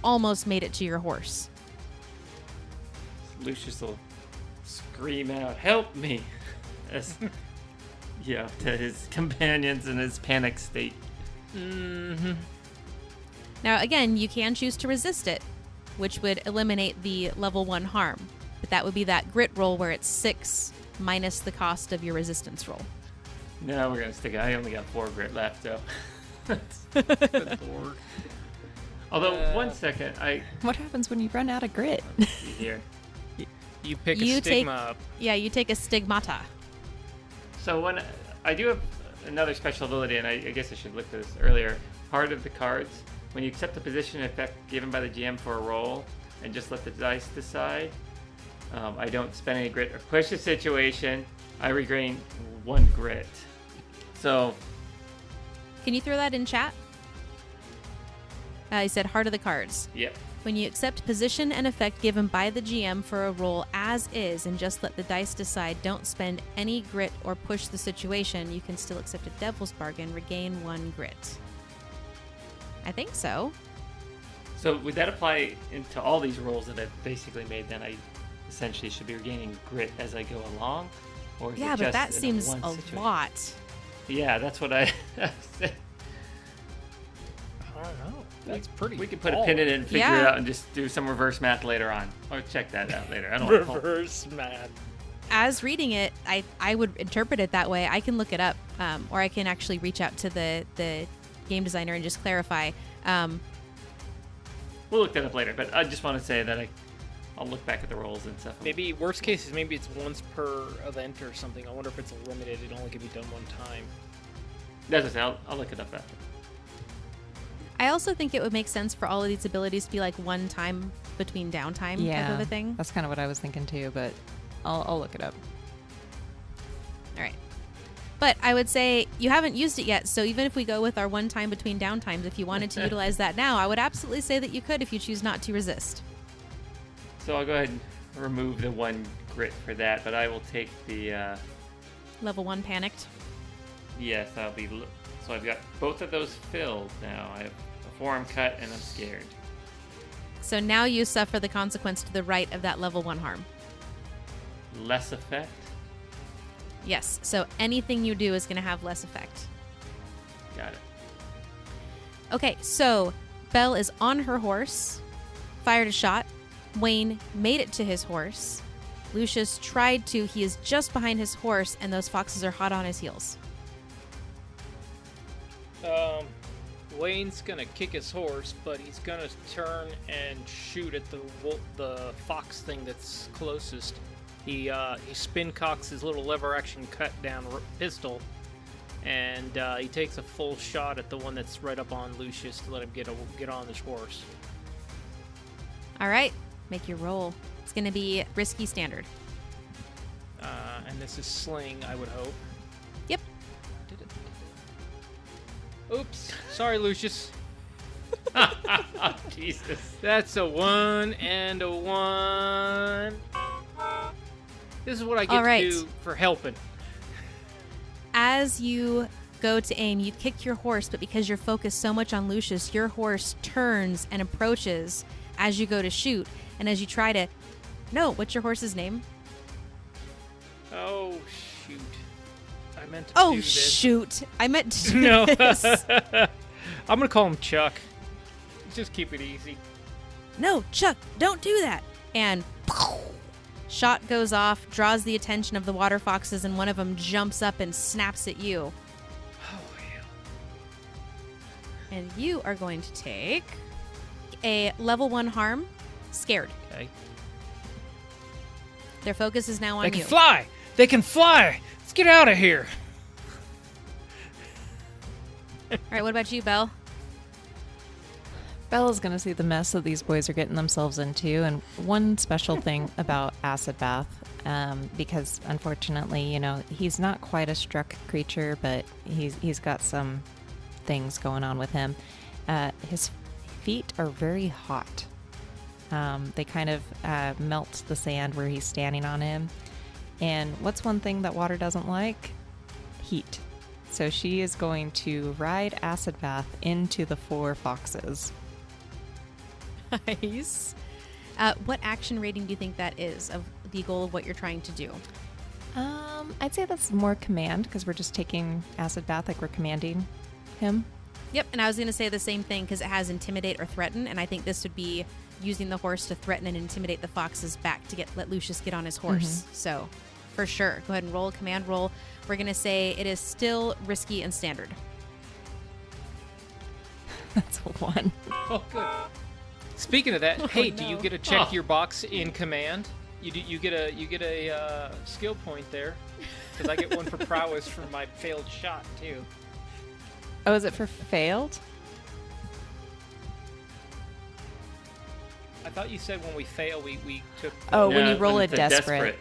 almost made it to your horse. Lucius will scream out, "Help me!" As, to his companions in his panic state. Mm-hmm. Now, again, you can choose to resist it, which would eliminate the level 1 harm. But that would be that grit roll where it's 6 minus the cost of your resistance roll. No, we're gonna stick it. I only got 4 grit left, so. Good Lord. Although, 1 second, What happens when you run out of grit? see here. You pick You a stigma up. Yeah, you take a stigmata. So when I do have another special ability, and I guess I should look at this earlier. Heart of the cards. When you accept the position effect given by the GM for a roll, and just let the dice decide, I don't spend any grit or push the situation. I regain 1 grit. So Can you throw that in chat? I said heart of the cards. yep. When you accept position and effect given by the GM for a roll as is and just let the dice decide, don't spend any grit or push the situation, you can still accept a devil's bargain, regain 1 grit. I think so. So would that apply to all these rolls that I've basically made? Then I essentially should be regaining grit as I go along, or is Yeah, it but just that in seems one a situation? lot. Yeah, that's what I. I don't know. That's pretty. We could put a pin in it and figure it Yeah. out and just do some reverse math later on, or check that out later. I don't know. Reverse math. As reading it, I would interpret it that way. I can look it up, or I can actually reach out to the game designer and just clarify. We'll look that up later, but I just want to say that I'll look back at the rolls and stuff. Maybe worst case is maybe it's once per event or something. I wonder if it's limited. It only can be done 1 time. That's what I'll look it up after. I also think it would make sense for all of these abilities to be like 1 time between downtime type of a thing. That's kind of what I was thinking too, but I'll look it up. All right. But I would say you haven't used it yet, so even if we go with our 1 time between downtimes, if you wanted to utilize that now, I would absolutely say that you could if you choose not to resist. So I'll go ahead and remove the 1 grit for that, but I will take the. Level 1 panicked. Yes, I'll be. So I've got both of those filled now. I have a forearm cut, and I'm scared. So now you suffer the consequence to the right of that level 1 harm. Less effect. Yes, so anything you do is going to have less effect. Got it. Okay, so Belle is on her horse, fired a shot. Wayne made it to his horse. Lucius tried to. He is just behind his horse, and those foxes are hot on his heels. Wayne's gonna kick his horse, but he's gonna turn and shoot at the fox thing that's closest. He spin cocks his little lever action cut down pistol, and he takes a full shot at the one that's right up on Lucius to let him get on his horse. All right, make your roll. It's going to be risky standard. And this is sling, I would hope. Yep. Did it? Oops. Sorry, Lucius. Oh, Jesus. That's a 1 and a 1. This is what I get All right. to do for helping. As you go to aim, you kick your horse, but because you're focused so much on Lucius, your horse turns and approaches as you go to shoot. And as you try to... No, what's your horse's name? Oh, shoot. I meant to Oh, do this. shoot. I meant to do No. this. I'm going to call him Chuck. Just keep it easy. No, Chuck, don't do that. And shot goes off, draws the attention of the water foxes, and one of them jumps up and snaps at you. Oh, hell. And you are going to take a level 1 harm, scared. Okay. Their focus is now on They you. can fly! They can fly! Let's get out of here! All right, what about you, Belle? Bella's going to see the mess that these boys are getting themselves into. And one special thing about Acid Bath, because unfortunately, you know, he's not quite a struck creature, but he's got some things going on with him. His feet are very hot. They kind of melt the sand where he's standing on him. And what's one thing that water doesn't like? Heat. So she is going to ride Acid Bath into the 4 foxes. Nice. What action rating do you think that is of the goal of what you're trying to do? I'd say that's more command because we're just taking Acid Bath like we're commanding him. Yep, and I was going to say the same thing because it has intimidate or threaten, and I think this would be using the horse to threaten and intimidate the foxes back to let Lucius get on his horse. So, for sure, go ahead and roll a command roll. We're going to say it is still risky and standard. That's a 1. Oh, good. Speaking of that, hey, do you get to check your box in command? You get a skill point there, because I get one for prowess for my failed shot too. Oh, is it for failed? I thought you said when we fail, we took. Oh, when Yeah, you roll a it's desperate.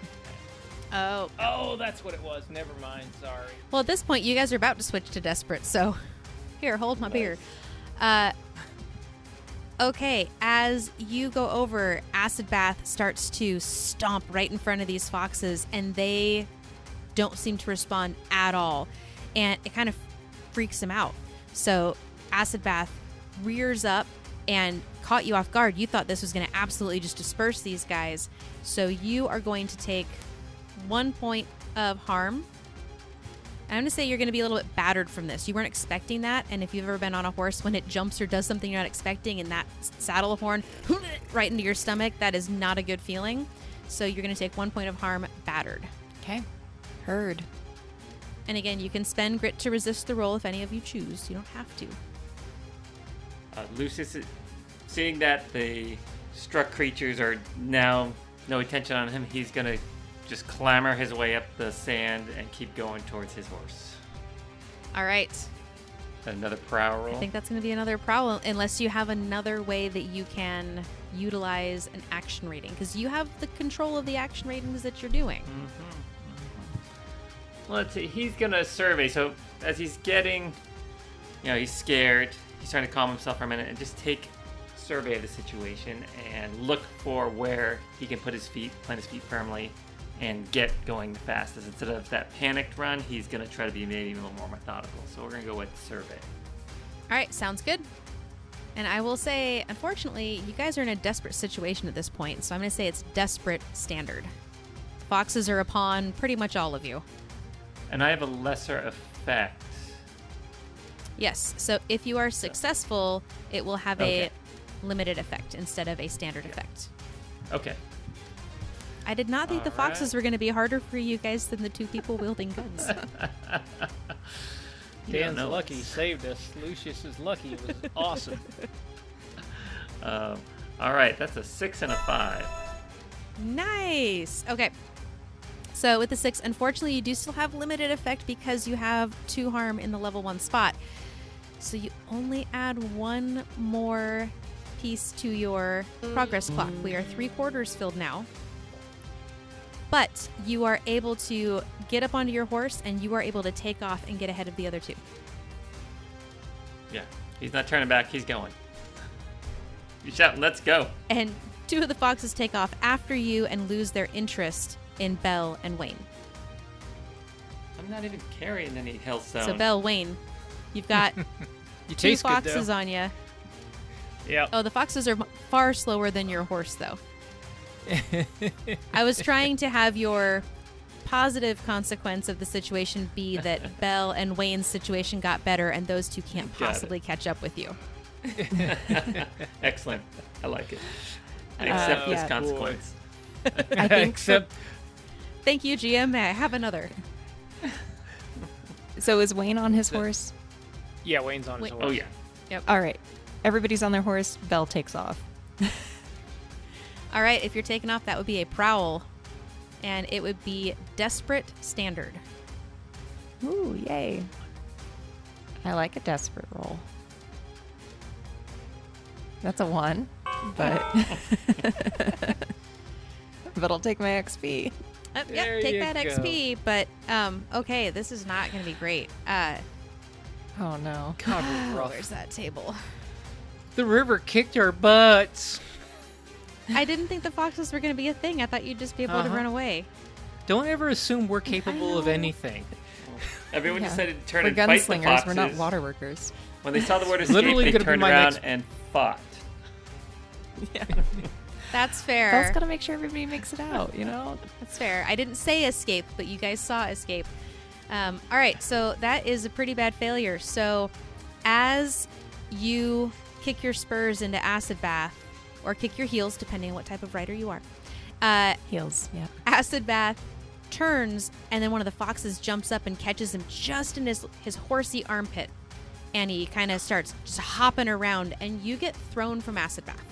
Oh. Oh, that's what it was. Never mind. Sorry. Well, at this point, you guys are about to switch to desperate, so here, hold my beer. Okay, as you go over, Acid Bath starts to stomp right in front of these foxes, and they don't seem to respond at all. And it kind of freaks him out. So Acid Bath rears up and caught you off guard. You thought this was going to absolutely just disperse these guys. So you are going to take 1 point of harm. I'm going to say you're going to be a little bit battered from this. You weren't expecting that, and if you've ever been on a horse, when it jumps or does something you're not expecting and that saddle horn right into your stomach, that is not a good feeling. So you're going to take 1 point of harm, battered. Okay. Heard. And again, you can spend grit to resist the roll if any of you choose. You don't have to. Lucius, seeing that the struck creatures are now no attention on him, he's going to just clamber his way up the sand and keep going towards his horse. All right. Another prowl roll. I think that's going to be another problem, unless you have another way that you can utilize an action rating, because you have the control of the action ratings that you're doing. Let's see. He's going to survey. So as he's getting, he's scared. He's trying to calm himself for a minute and just take a survey of the situation and look for where he can put his feet, plant his feet firmly, and get going the fastest. Instead of that panicked run, he's going to try to be maybe a little more methodical. So we're going to go with survey. All right, sounds good. And I will say, unfortunately, you guys are in a desperate situation at this point, so I'm going to say it's desperate standard. Foxes are upon pretty much all of you. And I have a lesser effect. Yes, so if you are successful, it will have Okay. a limited effect instead of a standard effect. Okay. I did not think the All foxes right. were going to be harder for you guys than the 2 people wielding guns. Dan's no. lucky he saved us. Lucius is lucky. It was awesome. All right. That's a 6 and a 5. Nice. Okay. So with the 6, unfortunately, you do still have limited effect because you have 2 harm in the level 1 spot. So you only add 1 more piece to your progress clock. We are 3/4 filled now. But you are able to get up onto your horse, and you are able to take off and get ahead of the other two. Yeah, he's not turning back. He's going. You shout, "Let's go!" And 2 of the foxes take off after you and lose their interest in Belle and Wayne. I'm not even carrying any Hellstone. So Belle. Belle, Wayne, you've got You 2 taste good, foxes though. on you. Yep. Oh, the foxes are far slower than your horse, though. I was trying to have your positive consequence of the situation be that Belle and Wayne's situation got better, and those 2 can't Got it. possibly catch up with you. Excellent. I like it. I accept this yeah. consequence. I think Except Thank you, GM. May I have another? so. Is Wayne on his horse? yeah, Wayne's on his Wait. horse. Oh yeah. All right. Everybody's on their horse. Belle takes off. All right, if you're taking off, that would be a prowl, and it would be desperate standard. Ooh, yay. I like a desperate roll. That's a 1, but but I'll take my XP. Yep, There take you that go. XP, but okay, this is not going to be great. Oh no. God, we're rough. Where's that table? The river kicked our butts. I didn't think the foxes were going to be a thing. I thought you'd just be able to Uh-huh. run away. Don't ever assume we're capable of know. anything. Everyone Yeah. decided to turn We're and fight the gunslingers. foxes. We're not water workers. When they saw the word escape, Literally they gonna be turned my around next- and fought. Yeah. That's Belle's fair. got to make sure everybody makes it out, you know? That's fair. I didn't say escape, but you guys saw escape. All right, so that is a pretty bad failure. So as you kick your spurs into Acid Bath, or kick your heels, depending on what type of rider you are, Heels, yeah. Acid Bath turns, and then one of the foxes jumps up and catches him just in his horsey armpit. And he kind of starts just hopping around, and you get thrown from Acid Bath.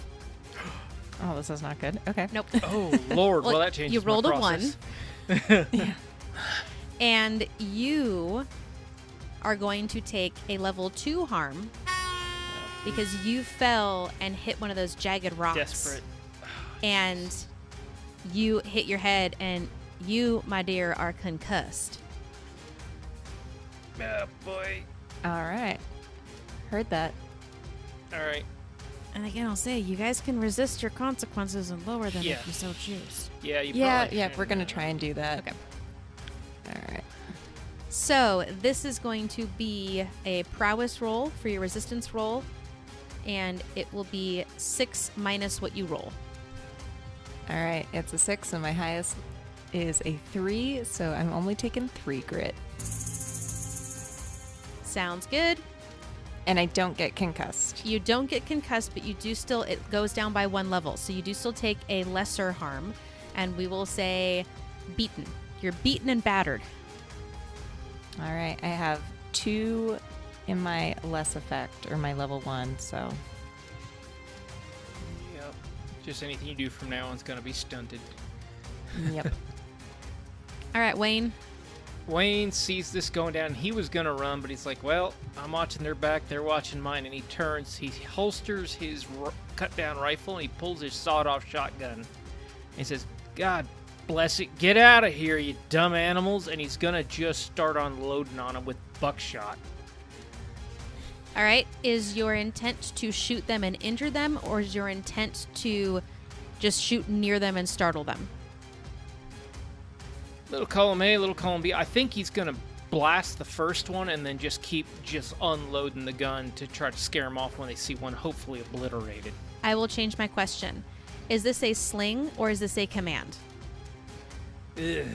Oh, this is not good. Okay. Nope. Oh, Lord. Well, Well, that changes you rolled my a 1. process. And you are going to take a level 2 harm because you fell and hit one of those jagged rocks. Desperate. And you hit your head, and you, my dear, are concussed. Oh, boy. All right. Heard that. All right. And again, I'll say, you guys can resist your consequences and lower them Yeah. if you so choose. Yeah, you Yeah, probably yeah, should. we're going to try and do that. Okay. All right. So this is going to be a prowess roll for your resistance roll, and it will be 6 minus what you roll. All right. It's a 6, and my highest is a 3, so I'm only taking 3 grit. Sounds good. And I don't get concussed. You don't get concussed, but you do still, it goes down by 1 level. So you do still take a lesser harm, and we will say beaten. You're beaten and battered. All right. I have 2 in my less effect, or my level 1, so. Yep. Just anything you do from now on is going to be stunted. Yep. All right, Wayne. Wayne sees this going down. He was going to run, but he's like, well, I'm watching their back. They're watching mine. And he turns. He holsters his cut-down rifle, and he pulls his sawed-off shotgun. He says, God bless it. Get out of here, you dumb animals. And he's going to just start unloading on them with buckshot. All right. Is your intent to shoot them and injure them, or is your intent to just shoot near them and startle them? Little column A, little column B. I think he's going to blast the first one and then just keep just unloading the gun to try to scare them off when they see one hopefully obliterated. I will change my question. Is this a sling or is this a command? Because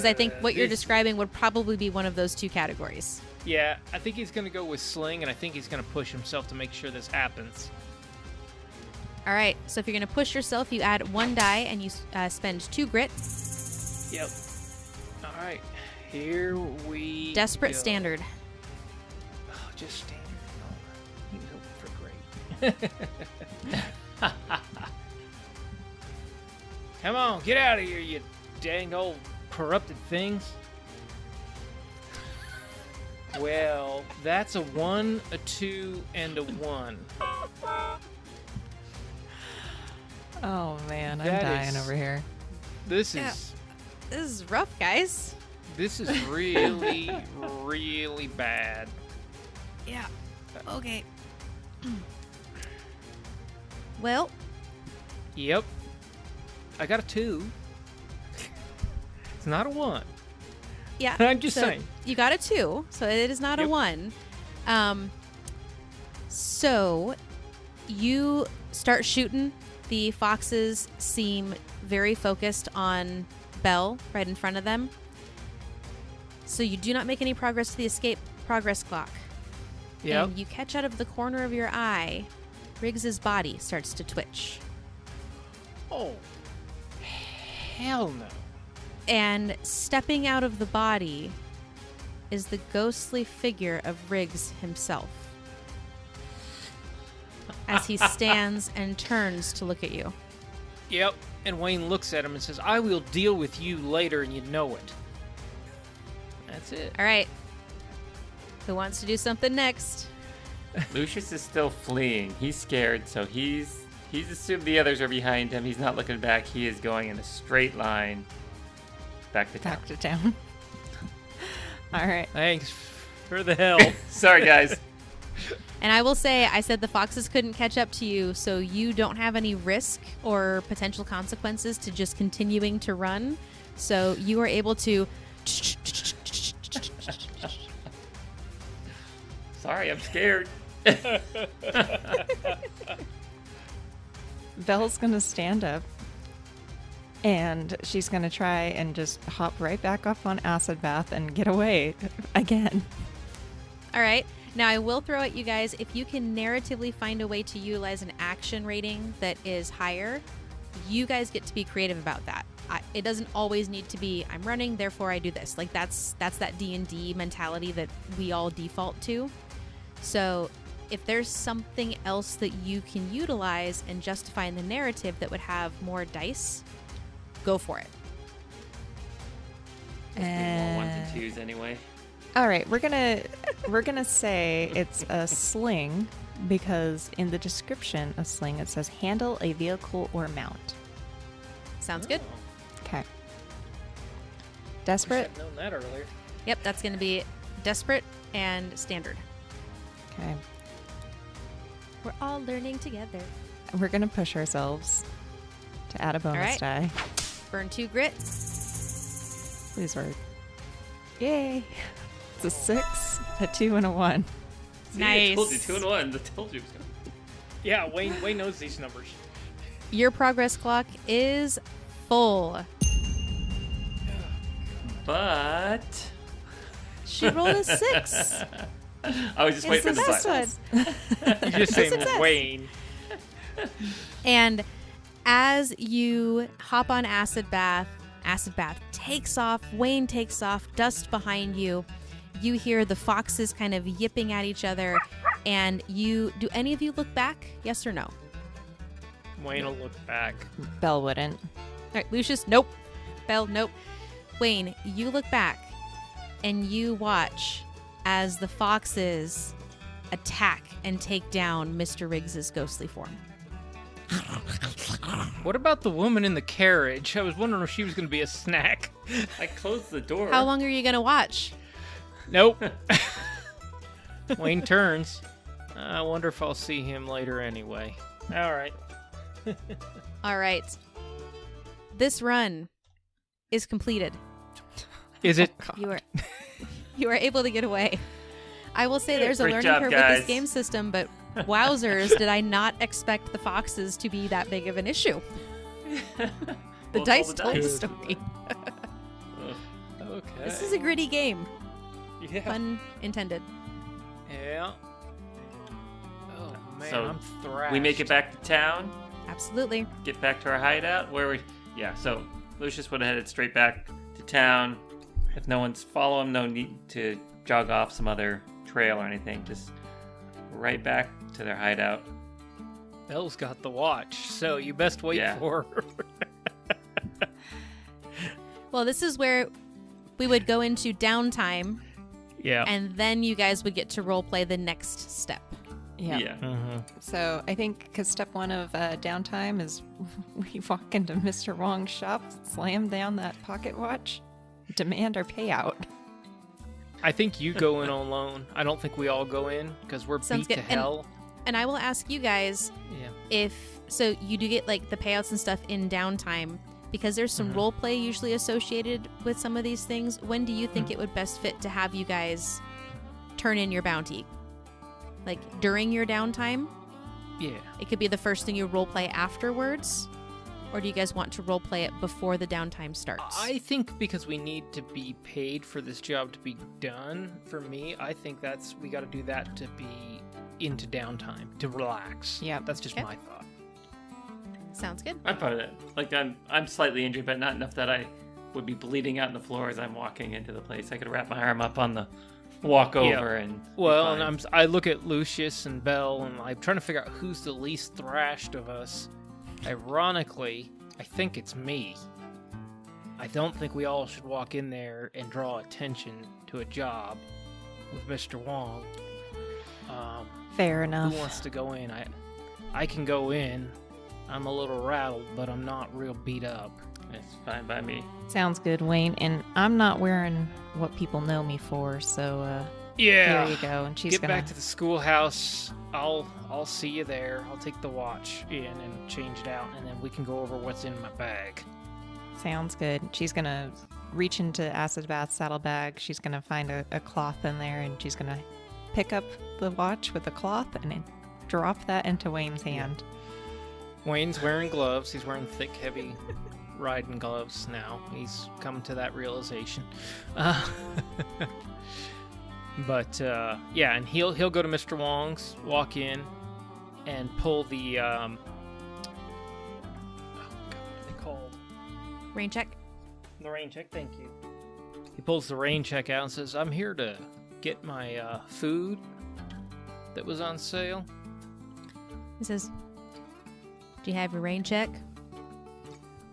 I think what you're describing would probably be one of those 2 categories. Yeah, I think he's going to go with sling, and I think he's going to push himself to make sure this happens. All right. So if you're going to push yourself, you add 1 die and you spend 2 grit. Yep. All right, here we Desperate go. standard. Oh, just standard. Oh, he was hoping for great. Come on, get out of here, you dang old corrupted things. Well, that's a 1, a 2, and a 1. Oh man, I'm That dying is- over here. This Yeah. is This is rough, guys. this is really, really bad. Yeah. Okay. Well, Yep. I got a 2. It's not a 1. yeah. I'm just so saying. You got a 2, so it is not a Yep. 1. So you start shooting. The foxes seem very focused on Belle right in front of them. So you do not make any progress to the escape progress clock. Yep. And you catch out of the corner of your eye, Riggs's body starts to twitch. Oh. Hell no. And stepping out of the body is the ghostly figure of Riggs himself. As he stands and turns to look at you. Yep. And Wayne looks at him and says, I will deal with you later and you know it. That's it. All right. Who wants to do something next? Lucius is still fleeing. He's scared, so he's assumed the others are behind him. He's not looking back. He is going in a straight line back to town. Back to town. All right. Thanks for the help. Sorry, guys. And I will say, I said the foxes couldn't catch up to you, so you don't have any risk or potential consequences to just continuing to run. So you are able to... Sorry, I'm scared. Belle's gonna stand up and she's gonna try and just hop right back up on acid bath and get away again. All right. Now, I will throw at you guys, if you can narratively find a way to utilize an action rating that is higher, you guys get to be creative about that. It doesn't always need to be, I'm running, therefore I do this. Like, that's that D&D mentality that we all default to. So if there's something else that you can utilize and justify in the narrative that would have more dice, go for it. More ones and twos anyway. All right, we're gonna say it's a sling because in the description of sling it says handle a vehicle or mount. Sounds good? Okay. Wish Desperate. I'd known that earlier. Yep, that's going to be desperate and standard. Okay. We're all learning together. We're gonna push ourselves to add a bonus right. die. Burn 2 grit. Please work. Yay! It's a 6, a 2, and a 1. See, I told you Nice. 2 and 1. I told you. Yeah, Wayne knows these numbers. Your progress clock is full. But She rolled a 6. I was just It's waiting the for the best button. one. You just say Success. Wayne. And as you hop on acid bath takes off, Wayne takes off, dust behind you. You hear the foxes kind of yipping at each other, and do any of you look back? Yes or no? All Wayne will look back. Belle wouldn't. right, Lucius, nope. Belle, nope. Wayne, you look back, and you watch as the foxes attack and take down Mr. Riggs's ghostly form. What about the woman in the carriage? I was wondering if she was going to be a snack. I closed the door. How long are you going to watch? Nope. Wayne turns. I wonder if I'll see him later anyway. All right. All right. This run is completed. Is it? You are able to get away. I will say there's a Great learning job, curve with guys. this game system, but wowzers, did I not expect the foxes to be that big of an issue? The Well, dice roll the told the dice. story. Okay. This is a gritty game. Yeah. Pun intended. Yeah. Oh man, So, I'm thrashed. We make it back to town. Absolutely. Get back to our hideout. Yeah. So Lucius would have headed straight back to town. If no one's following him, no need to jog off some other trail or anything. Just right back to their hideout. Belle's got the watch, so you best wait Yeah. for her. Well, this is where we would go into downtime Yeah. And then you guys would get to role play the next step. Yeah. So I think because step one of downtime is we walk into Mr. Wong's shop, slam down that pocket watch, demand our payout. I think you go in alone. I don't think we all go in because we're Sounds beat good. to hell. And I will ask you guys if so you do get like the payouts and stuff in downtime because there's some role play usually associated with some of these things. When do you think it would best fit to have you guys turn in your bounty? Like during your downtime? Yeah. It could be the first thing you role play afterwards, or do you guys want to role play it before the downtime starts? I think because we need to be paid for this job to be done, for me, I think we got to do that to be into downtime, to relax. Yeah. That's just Okay. my thought. Sounds good. I'm fine with it. Like I'm slightly injured, but not enough that I would be bleeding out on the floor as I'm walking into the place. I could wrap my arm up on the walk over and be Well, fine. and I look at Lucius and Belle, and I'm trying to figure out who's the least thrashed of us. Ironically, I think it's me. I don't think we all should walk in there and draw attention to a job with Mr. Wong. Fair enough. Who wants to go in? I can go in. I'm a little rattled, but I'm not real beat up. It's fine by me. Sounds good, Wayne. And I'm not wearing what people know me for, so Yeah. there you go. And she's Get gonna back to the schoolhouse. I'll see you there. I'll take the watch in and change it out, and then we can go over what's in my bag. Sounds good. She's gonna reach into Acid Bath's saddlebag. She's gonna find a cloth in there, and she's gonna pick up the watch with the cloth and then drop that into Wayne's hand. Wayne's wearing gloves. He's wearing thick, heavy riding gloves now. He's come to that realization. But yeah, and he'll go to Mr. Wong's, walk in, and pull the oh God, what are they called? Rain check. The rain check. Thank you. He pulls the rain check out and says, "I'm here to get my food that was on sale." He says, "Do you have your rain check?"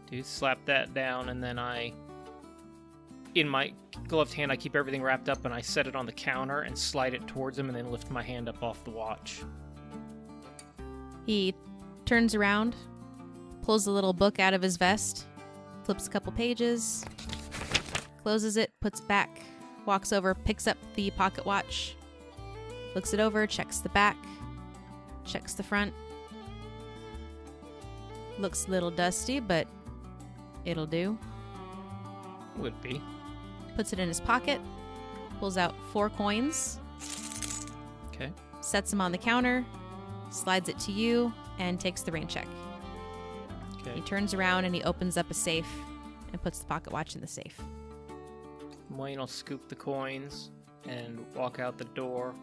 Dude, slap that down, and then in my gloved hand, I keep everything wrapped up, and I set it on the counter and slide it towards him, and then lift my hand up off the watch. He turns around, pulls a little book out of his vest, flips a couple pages, closes it, puts it back, walks over, picks up the pocket watch, looks it over, checks the back, checks the front. Looks a little dusty, but it'll do. Would be. Puts it in his pocket, pulls out 4 coins, Okay. sets them on the counter, slides it to you, and takes the rain check. He Okay. turns around and he opens up a safe and puts the pocket watch in the safe. Wayne will scoop the coins and walk out the door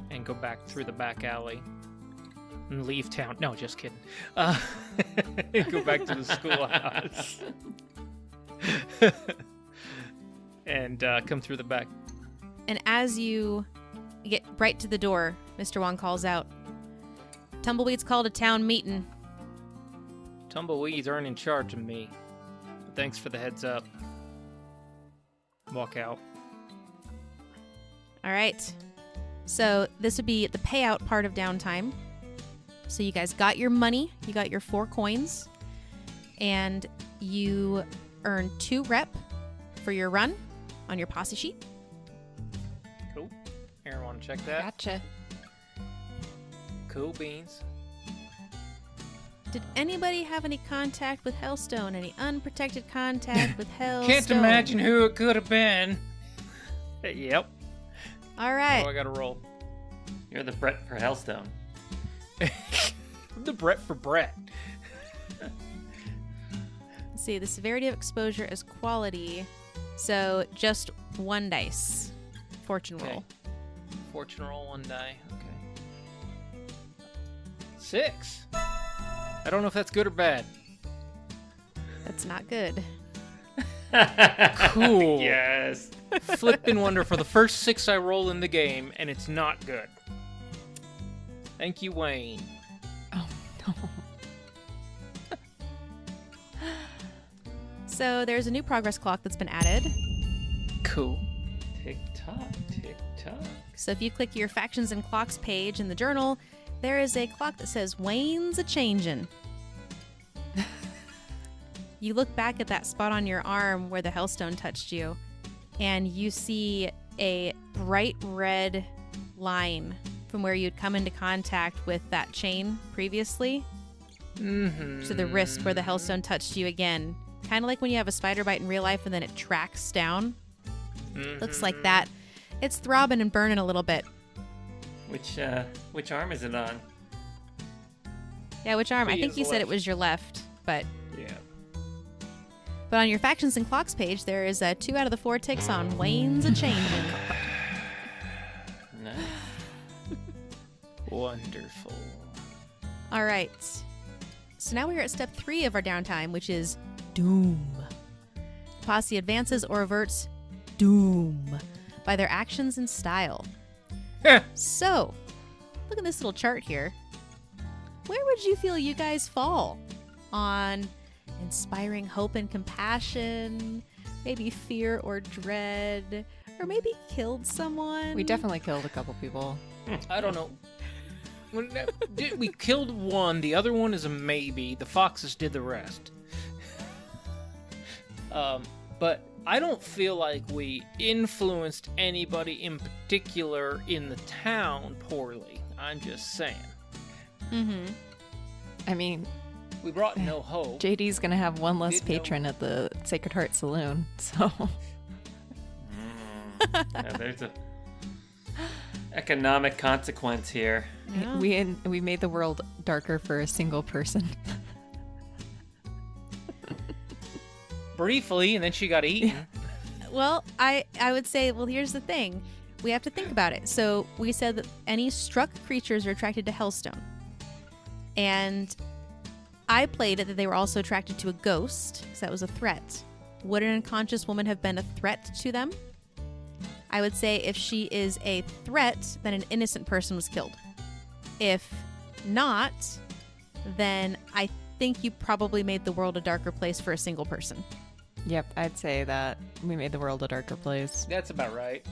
and go back through the back alley and leave town. No, just kidding. Go back to the schoolhouse. And come through the back. And as you get right to the door, Mr. Wong calls out, "Tumbleweed's called a town meeting." Tumbleweeds aren't in charge of me. But thanks for the heads up. Walk out. All right. So this would be the payout part of downtime. So you guys got your money, you got your 4 coins, and you earn 2 rep for your run on your posse sheet. Cool. Aaron, want to check that? Gotcha. Cool beans. Did anybody have any contact with Hellstone? Any unprotected contact with Hellstone? Can't imagine who it could have been. Yep. All right. Oh, I got to roll. You're the Brett for Hellstone. I'm the Brett for Brett. Let's see, the severity of exposure is quality. So just 1 dice. Fortune Okay. roll. Fortune roll 1 die. Okay. 6. I don't know if that's good or bad. That's not good. Cool. Yes. Flippin' wonder for the first 6 I roll in the game, and it's not good. Thank you, Wayne. Oh, no. So there's a new progress clock that's been added. Cool. Tick tock, Chuck. So if you click your Factions and Clocks page in the journal, there is a clock that says Wayne's a-changin'. You look back at that spot on your arm where the Hellstone touched you, and you see a bright red line from where you'd come into contact with that chain previously to the wrist where the Hellstone touched you again. Kind of like when you have a spider bite in real life and then it tracks down. Looks like that. It's throbbing and burning a little bit. Which arm is it on? Yeah, which arm? I think is you the said it left. was your left, but Yeah. on your Factions and Clocks page, there is 2 out of the 4 ticks on Wayne's a-changin'. Nice. Wonderful. All right. So now we're at step 3 of our downtime, which is Doom. The posse advances or averts Doom by their actions and style. So, look at this little chart here. Where would you feel you guys fall on inspiring hope and compassion, maybe fear or dread, or maybe killed someone? We definitely killed a couple people. I don't know. We killed one. The other one is a maybe. The foxes did the rest. But I don't feel like we influenced anybody in particular in the town poorly. I'm just saying. I mean, We brought no hope. JD's gonna have one less Didn't know. patron at the Sacred Heart Saloon, so Yeah, there's a economic consequence here. Yeah. we made the world darker for a single person. Briefly, and then she got eaten. Well, I would say, well, here's the thing. We have to think about it. So we said that any struck creatures are attracted to Hellstone. And I played it that they were also attracted to a ghost, because that was a threat. Would an unconscious woman have been a threat to them? I would say if she is a threat, then an innocent person was killed. If not, then I think you probably made the world a darker place for a single person. Yep, I'd say that we made the world a darker place. That's about right.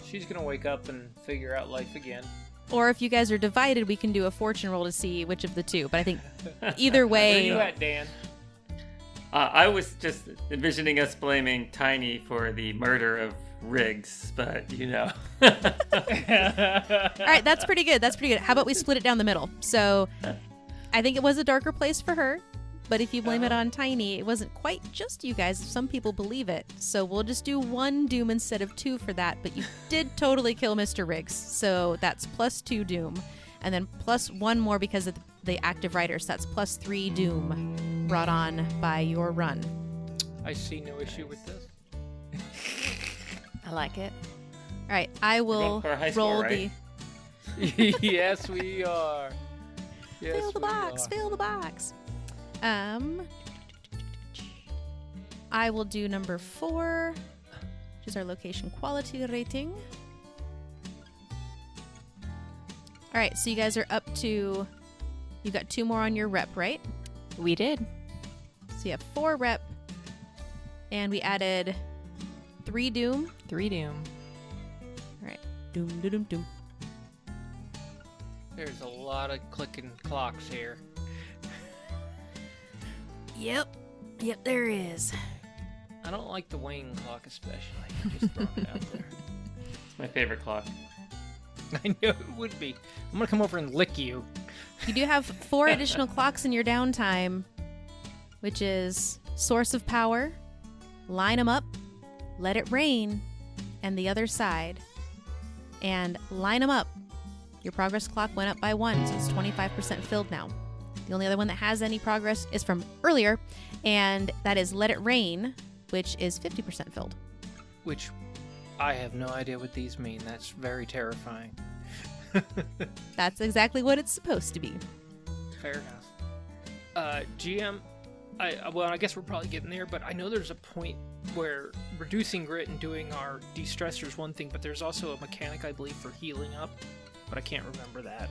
She's gonna wake up and figure out life again. Or if you guys are divided, we can do a fortune roll to see which of the two. But I think either Where you way, at, Dan? I was just envisioning us blaming Tiny for the murder of Riggs, but you know. all right, that's pretty good. That's pretty good. How about we split it down the middle? So I think it was a darker place for her. But if you blame it on Tiny, it wasn't quite just you guys. Some people believe it. So we'll just do 1 doom instead of 2 for that. But you did totally kill Mr. Riggs. So that's +2 doom. And then +1 more because of the active writers. That's +3 doom brought on by your run. I see no issue with this. I like it. All right, I will going for a high score, roll right? Yes, we are. Yes, Fill the we box. are. Fill the box. I will do number 4, which is our location quality rating. All right, so you guys are up to, you got 2 more on your rep, right? We did. So you have 4 rep, and we added 3 doom. 3 doom. All right, doom, doom, doom, doom. There's a lot of clicking clocks here. Yep, there is. I don't like the Wayne clock especially. Just throwing it out there. It's my favorite clock. I knew it would be. I'm gonna come over and lick you. You do have 4 additional clocks in your downtime, which is Source of Power, Line 'em Up, Let It Rain, and The Other Side. And Line 'em Up, your progress clock went up by 1, so it's 25% filled now. The only other one that has any progress is from earlier, and that is Let It Rain, which is 50% filled. Which I have no idea what these mean. That's very terrifying. That's exactly what it's supposed to be. Fair enough. GM, I guess we're probably getting there, but I know there's a point where reducing grit and doing our de-stressor is one thing, but there's also a mechanic, I believe, for healing up, but I can't remember that.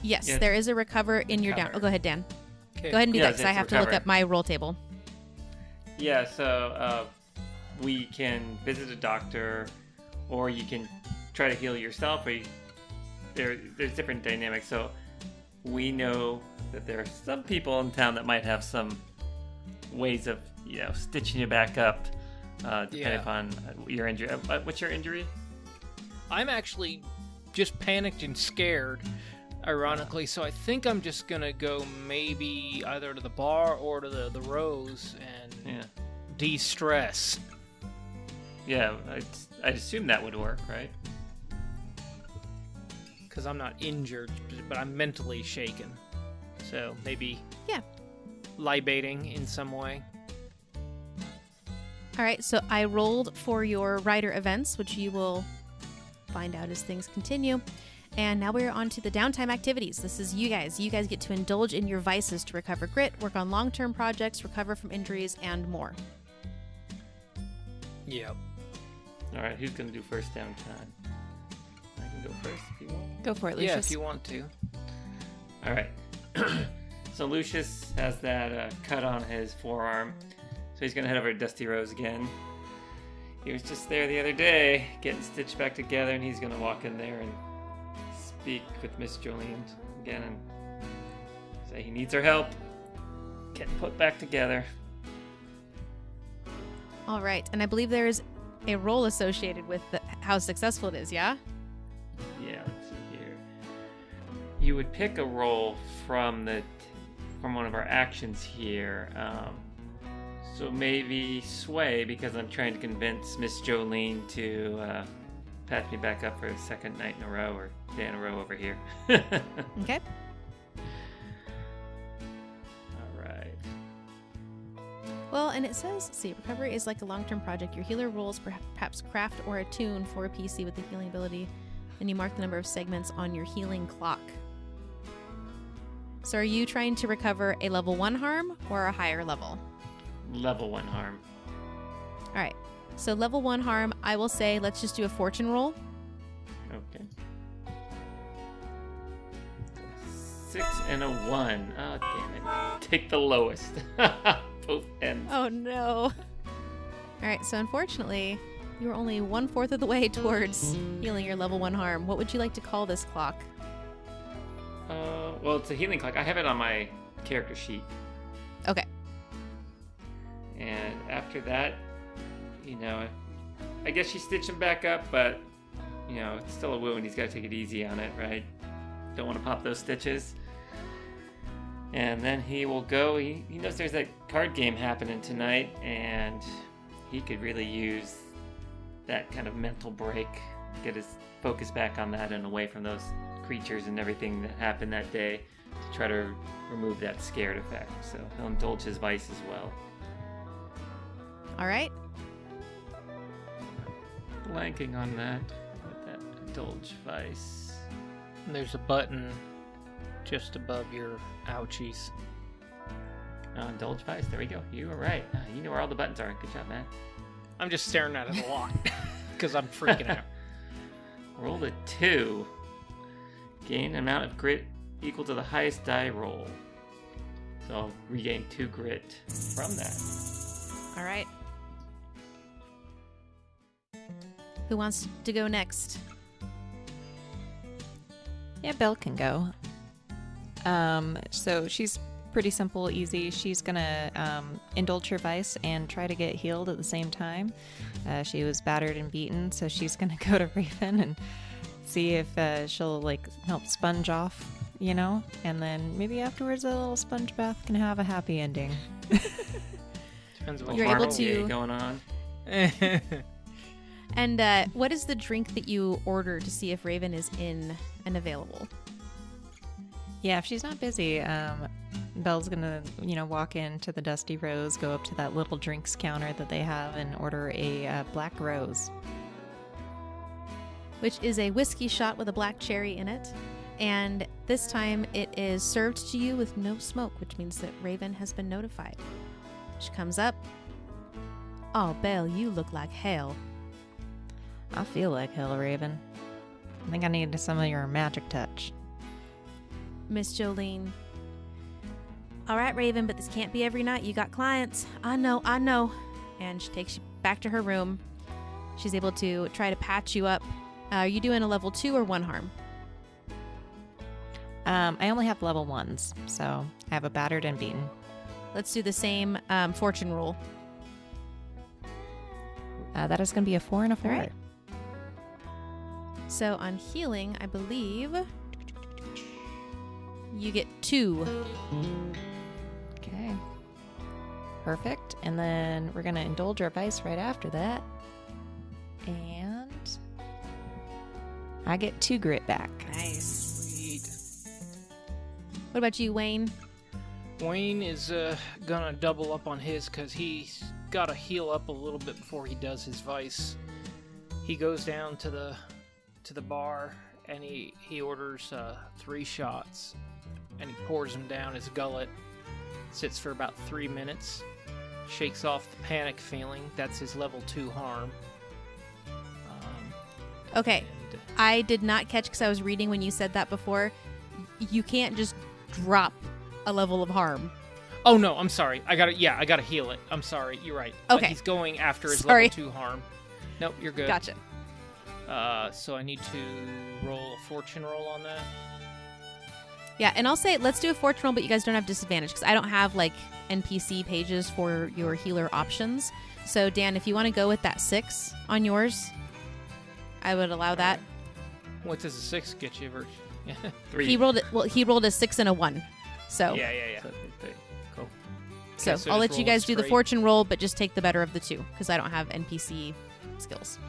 Yes, Yeah. there is a recover in your down. Recover. Oh, go ahead, Dan. Okay. Go ahead and do Yeah, that because I it's have to look recover. up my roll table. Yeah, so we can visit a doctor, or you can try to heal yourself, or there's different dynamics. So we know that there are some people in town that might have some ways of, stitching you back up, depending upon your injury. What's your injury? I'm actually just panicked and scared, ironically, so I think I'm just gonna go maybe either to the bar or to the Rose and de-stress. Yeah, I'd assume that would work, right? Because I'm not injured, but I'm mentally shaken. So maybe libating in some way. All right, so I rolled for your rider events, which you will find out as things continue. And now we're on to the downtime activities. This is you guys. You guys get to indulge in your vices to recover grit, work on long-term projects, recover from injuries, and more. Yep. All right, who's going to do first downtime? I can go first if you want. Go for it, Lucius. Yeah, if you want to. All right. So Lucius has that cut on his forearm. So he's going to head over to Dusty Rose again. He was just there the other day, getting stitched back together, and he's going to walk in there and speak with Miss Jolene again and say he needs her help. Get put back together. All right, and I believe there's a role associated with how successful it is, yeah? Yeah, let's see here. You would pick a role from one of our actions here. So maybe sway, because I'm trying to convince Miss Jolene to patch me back up for a second night in a row, or day in a row over here. Okay. All right. Well, and it says, see, recovery is like a long-term project. Your healer rolls perhaps craft or attune for a PC with the healing ability, and you mark the number of segments on your healing clock. So are you trying to recover a level 1 harm or a higher level? Level 1 harm. All right. So level 1 harm, I will say, let's just do a fortune roll. Okay. 6 and a 1. Oh, damn it. Take the lowest. Both ends. Oh, no. All right. So unfortunately, you're only 1/4 of the way towards healing your level 1 harm. What would you like to call this clock? Well, it's a healing clock. I have it on my character sheet. Okay. And after that, I guess you stitch him back up, but, it's still a wound. He's got to take it easy on it, right? Don't want to pop those stitches. And then he will go. He knows there's that card game happening tonight, and he could really use that kind of mental break, get his focus back on that and away from those creatures and everything that happened that day, to try to remove that scared effect. So he'll indulge his vice as well. All right. Blanking on that with that indulge vice. And there's a button just above your ouchies. Indulge vice. There we go. You were right. You know where all the buttons are. Good job, man. I'm just staring at it a lot because I'm freaking out. Roll a 2. Gain amount of grit equal to the highest die roll. So I'll regain 2 grit from that. All right. Who wants to go next? Yeah, Belle can go. So she's pretty simple, easy. She's gonna indulge her vice and try to get healed at the same time. She was battered and beaten, so she's gonna go to Raven and see if she'll help sponge off, and then maybe afterwards a little sponge bath can have a happy ending. Depends what You're able to going on. And what is the drink that you order to see if Raven is in and available? Yeah, if she's not busy, Belle's gonna, walk into the Dusty Rose, go up to that little drinks counter that they have, and order a black rose. Which is a whiskey shot with a black cherry in it. And this time it is served to you with no smoke, which means that Raven has been notified. She comes up. Oh, Belle, you look like hell. I feel like hell, Raven. I think I need some of your magic touch. Miss Jolene. All right, Raven, but this can't be every night. You got clients. I know. And she takes you back to her room. She's able to try to patch you up. Are you doing a level 2 or 1 harm? I only have level 1s, so I have a battered and beaten. Let's do the same fortune roll. That is going to be a 4 and a 4. All right. So on healing, I believe you get 2. Okay. Perfect. And then we're going to indulge our vice right after that. And I get 2 grit back. Nice. Sweet. What about you, Wayne? Wayne is gonna double up on his because he's got to heal up a little bit before he does his vice. He goes down to the bar and he orders 3 shots, and he pours them down his gullet. Sits for about 3 minutes, shakes off the panic feeling. That's his level 2 harm. Okay. And, I did not catch because I was reading when you said that before. You can't just drop a level of harm. oh no, I'm sorry. I gotta heal it. I'm sorry. You're right. Okay. He's going after his Sorry. level 2 harm. Nope, you're good. Gotcha. So I need to roll a fortune roll on that. Yeah, and I'll say let's do a fortune roll, but you guys don't have disadvantage because I don't have like NPC pages for your healer options. So Dan, if you want to go with that 6 on yours, I would allow that. What does a 6 get you, Virtue? 3. He rolled it. Well, he rolled a 6 and a 1. So Yeah. So 3. Cool. so Okay, so I'll just let you roll it guys do the straight. fortune roll, but just take the better of the 2 because I don't have NPC skills.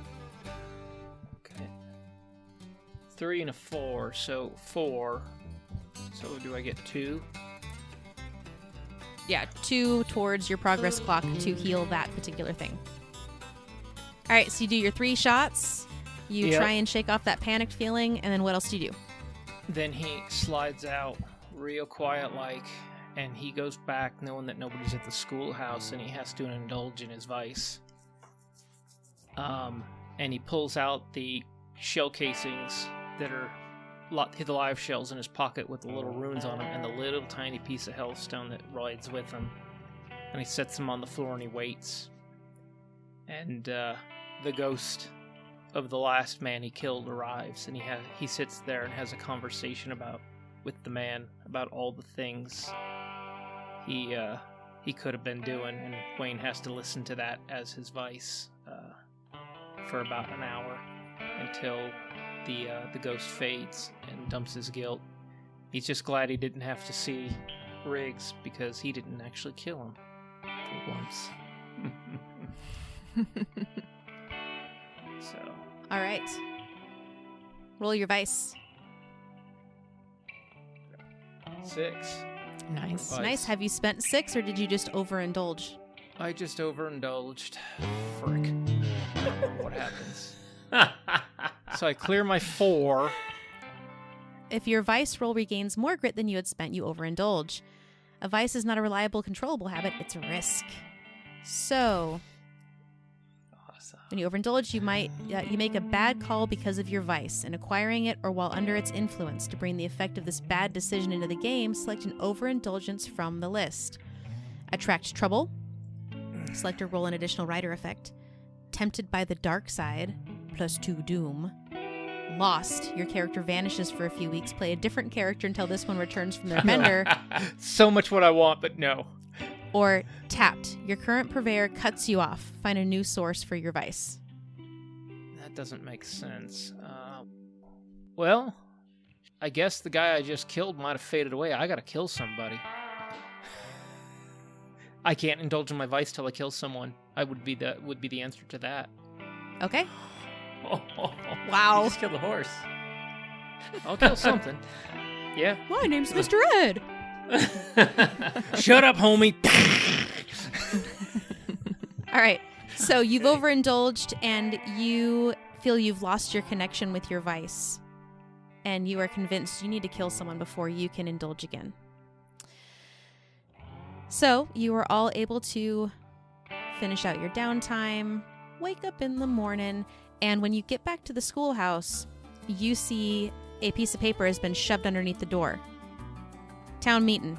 Okay. 3 and a 4, so 4. So do I get 2? Yeah, 2 towards your progress clock to heal that particular thing. All right, so you do your 3 shots. You Yep. try and shake off that panicked feeling, and then what else do you do? Then he slides out real quiet like, and he goes back knowing that nobody's at the schoolhouse and he has to indulge in his vice. And he pulls out the shell casings that are the live shells in his pocket with the little runes on them and the little tiny piece of hellstone that rides with him. And he sets them on the floor and he waits. And the ghost of the last man he killed arrives, and he sits there and has a conversation with the man about all the things he could have been doing, and Wayne has to listen to that as his vice for about an hour until the ghost fades and dumps his guilt. He's just glad he didn't have to see Riggs because he didn't actually kill him for once. So. All right. Roll your vice. 6. Nice. Vice. Nice. Have you spent 6, or did you just overindulge? I just overindulged. Frick. What happens? So I clear my 4. If your vice roll regains more grit than you had spent, you overindulge. A vice is not a reliable, controllable habit. It's a risk. So, Awesome. when you overindulge, you make a bad call because of your vice. In acquiring it or while under its influence, to bring the effect of this bad decision into the game, select an overindulgence from the list. Attract trouble. Select or roll an additional rider effect. Tempted by the dark side, +2 doom. Lost. Your character vanishes for a few weeks. Play a different character until this one returns from their vendor. So much what I want, but no. Or tapped. Your current purveyor cuts you off. Find a new source for your vice. That doesn't make sense. Well, I guess the guy I just killed might have faded away. I gotta kill somebody. I can't indulge in my vice till I kill someone. Would be the answer to that. Okay. Wow. You just killed the horse. I'll kill something. Yeah. My name's Mr. Ed. Shut up, homie. All right. So you've overindulged and you feel you've lost your connection with your vice. And you are convinced you need to kill someone before you can indulge again. So you are all able to finish out your downtime, wake up in the morning, and when you get back to the schoolhouse, you see a piece of paper has been shoved underneath the door. Town meeting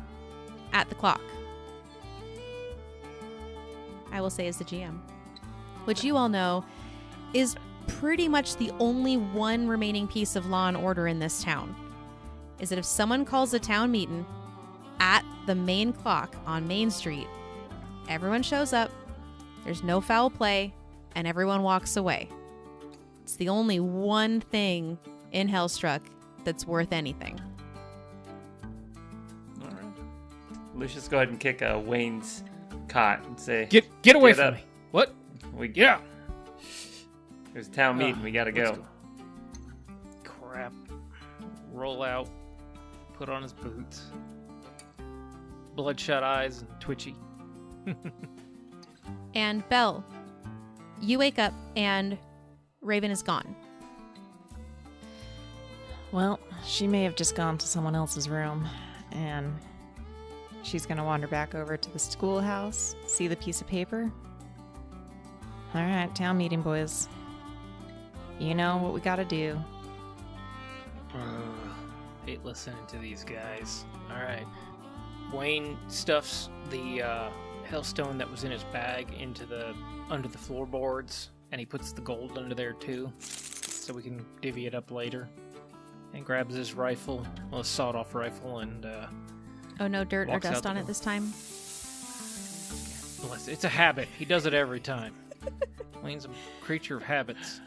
at the clock. I will say as the GM. Which you all know is pretty much the only one remaining piece of law and order in this town, is that if someone calls a town meeting at the main clock on Main Street, everyone shows up, there's no foul play, and everyone walks away. It's the only one thing in Hellstruck that's worth anything. All right. Lucius, go ahead and kick Wayne's cot and say, Get away Get from up. me. What? Yeah. There's a town meeting. We gotta let's go. Crap. Roll out. Put on his boots. Bloodshot eyes and twitchy. And Belle, you wake up and Raven is gone. Well, she may have just gone to someone else's room, and she's going to wander back over to the schoolhouse, see the piece of paper. All right, town meeting, boys. You know what we got to do. Hate listening to these guys. Alright. Wayne stuffs the hellstone that was in his bag under the floorboards, and he puts the gold under there too, so we can divvy it up later. And grabs his rifle, his sawed-off rifle, and Oh, no dirt or Walks out dust the on it door. this time? bless it. It's a habit. He does it every time. Wayne's a creature of habits.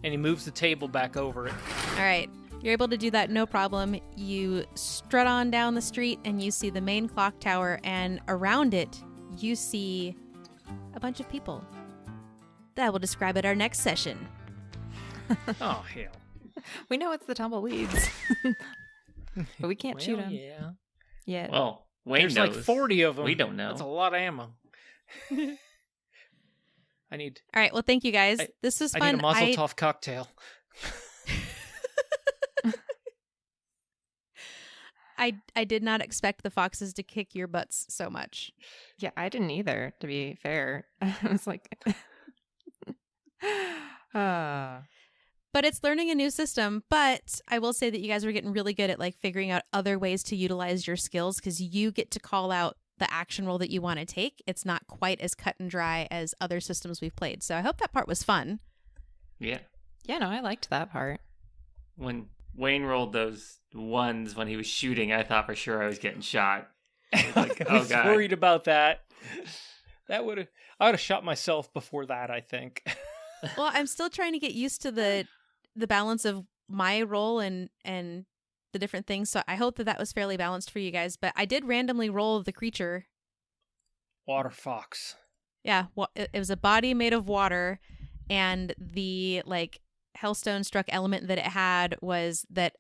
And he moves the table back over it. All right. You're able to do that, no problem. You strut on down the street and you see the main clock tower, and around it, you see a bunch of people. That will describe it our next session. Oh, hell. We know it's the tumbleweeds, but we can't shoot Well, them yeah. yet. Well, Wayne There's knows. like 40 of them. We don't know. That's a lot of ammo. I need All right. Well, thank you guys. This was I fun. need a Mazel Tov cocktail. I did not expect the foxes to kick your butts so much. Yeah, I didn't either, to be fair. I was like... But it's learning a new system. But I will say that you guys were getting really good at like figuring out other ways to utilize your skills, because you get to call out the action roll that you want to take. It's not quite as cut and dry as other systems we've played. So I hope that part was fun. Yeah. Yeah, no, I liked that part. When Wayne rolled those ones when he was shooting, I thought for sure I was getting shot. I was like, I oh was god. worried about that. I would have shot myself before that, I think. Well, I'm still trying to get used to the balance of my role and the different things. So I hope that was fairly balanced for you guys. But I did randomly roll the creature. Water fox. Yeah, it was a body made of water, and the like hellstone struck element that it had was that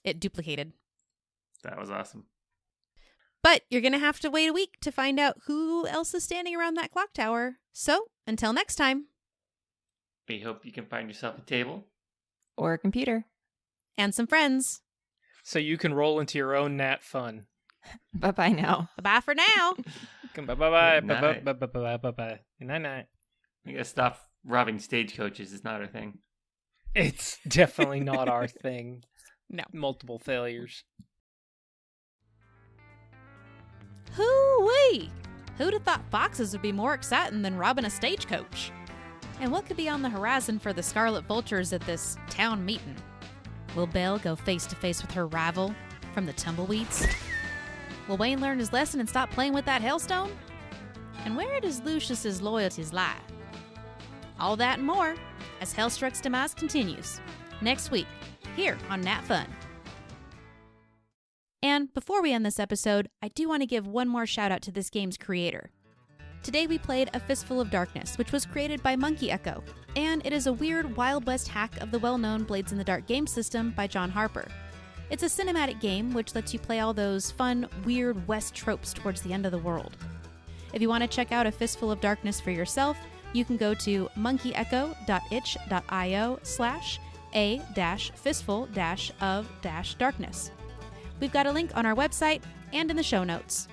it duplicated. That was awesome. But you're going to have to wait a week to find out who else is standing around that clock tower. So until next time. We hope you can find yourself a table. Or a computer. And some friends. So you can roll into your own NatFun. Bye-bye now. Bye for now. Bye-bye. Good night. Bye-bye. Night-night. We gotta stop robbing stagecoaches. It's not our thing. It's definitely not our thing. No. Multiple failures. Hoo-wee! Who'd have thought foxes would be more exciting than robbing a stagecoach? And what could be on the horizon for the Scarlet Vultures at this town meeting? Will Belle go face-to-face with her rival from the Tumbleweeds? Will Wayne learn his lesson and stop playing with that hellstone? And where does Lucius's loyalties lie? All that and more as Hellstruck's Demise continues next week here on NatFun. And before we end this episode, I do want to give one more shout out to this game's creator. Today we played A Fistful of Darkness, which was created by monkeyEcho, and it is a weird Wild West hack of the well-known Blades in the Dark game system by John Harper. It's a cinematic game which lets you play all those fun, weird West tropes towards the end of the world. If you want to check out A Fistful of Darkness for yourself, you can go to monkeyEcho.itch.io/a-fistful-of-darkness. We've got a link on our website and in the show notes.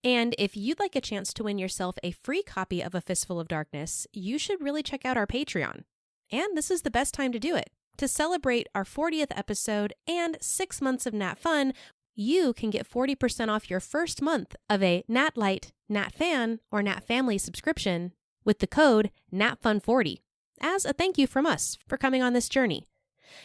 And if you'd like a chance to win yourself a free copy of A Fistful of Darkness, you should really check out our Patreon. And this is the best time to do it. To celebrate our 40th episode and 6 months of NatFun, you can get 40% off your first month of a NatLite, NatFan, or NatFamily subscription with the code NatFun40 as a thank you from us for coming on this journey.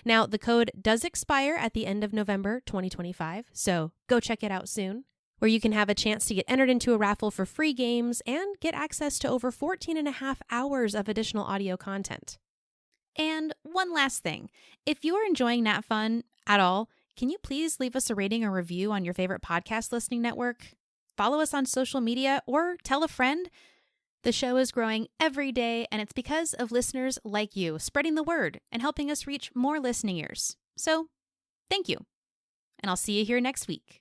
Now, the code does expire at the end of November 2025, so go check it out soon, where you can have a chance to get entered into a raffle for free games and get access to over 14 and a half hours of additional audio content. And one last thing, if you're enjoying NatFun at all, can you please leave us a rating or review on your favorite podcast listening network? Follow us on social media or tell a friend. The show is growing every day, and it's because of listeners like you spreading the word and helping us reach more listening ears. So, thank you. And I'll see you here next week.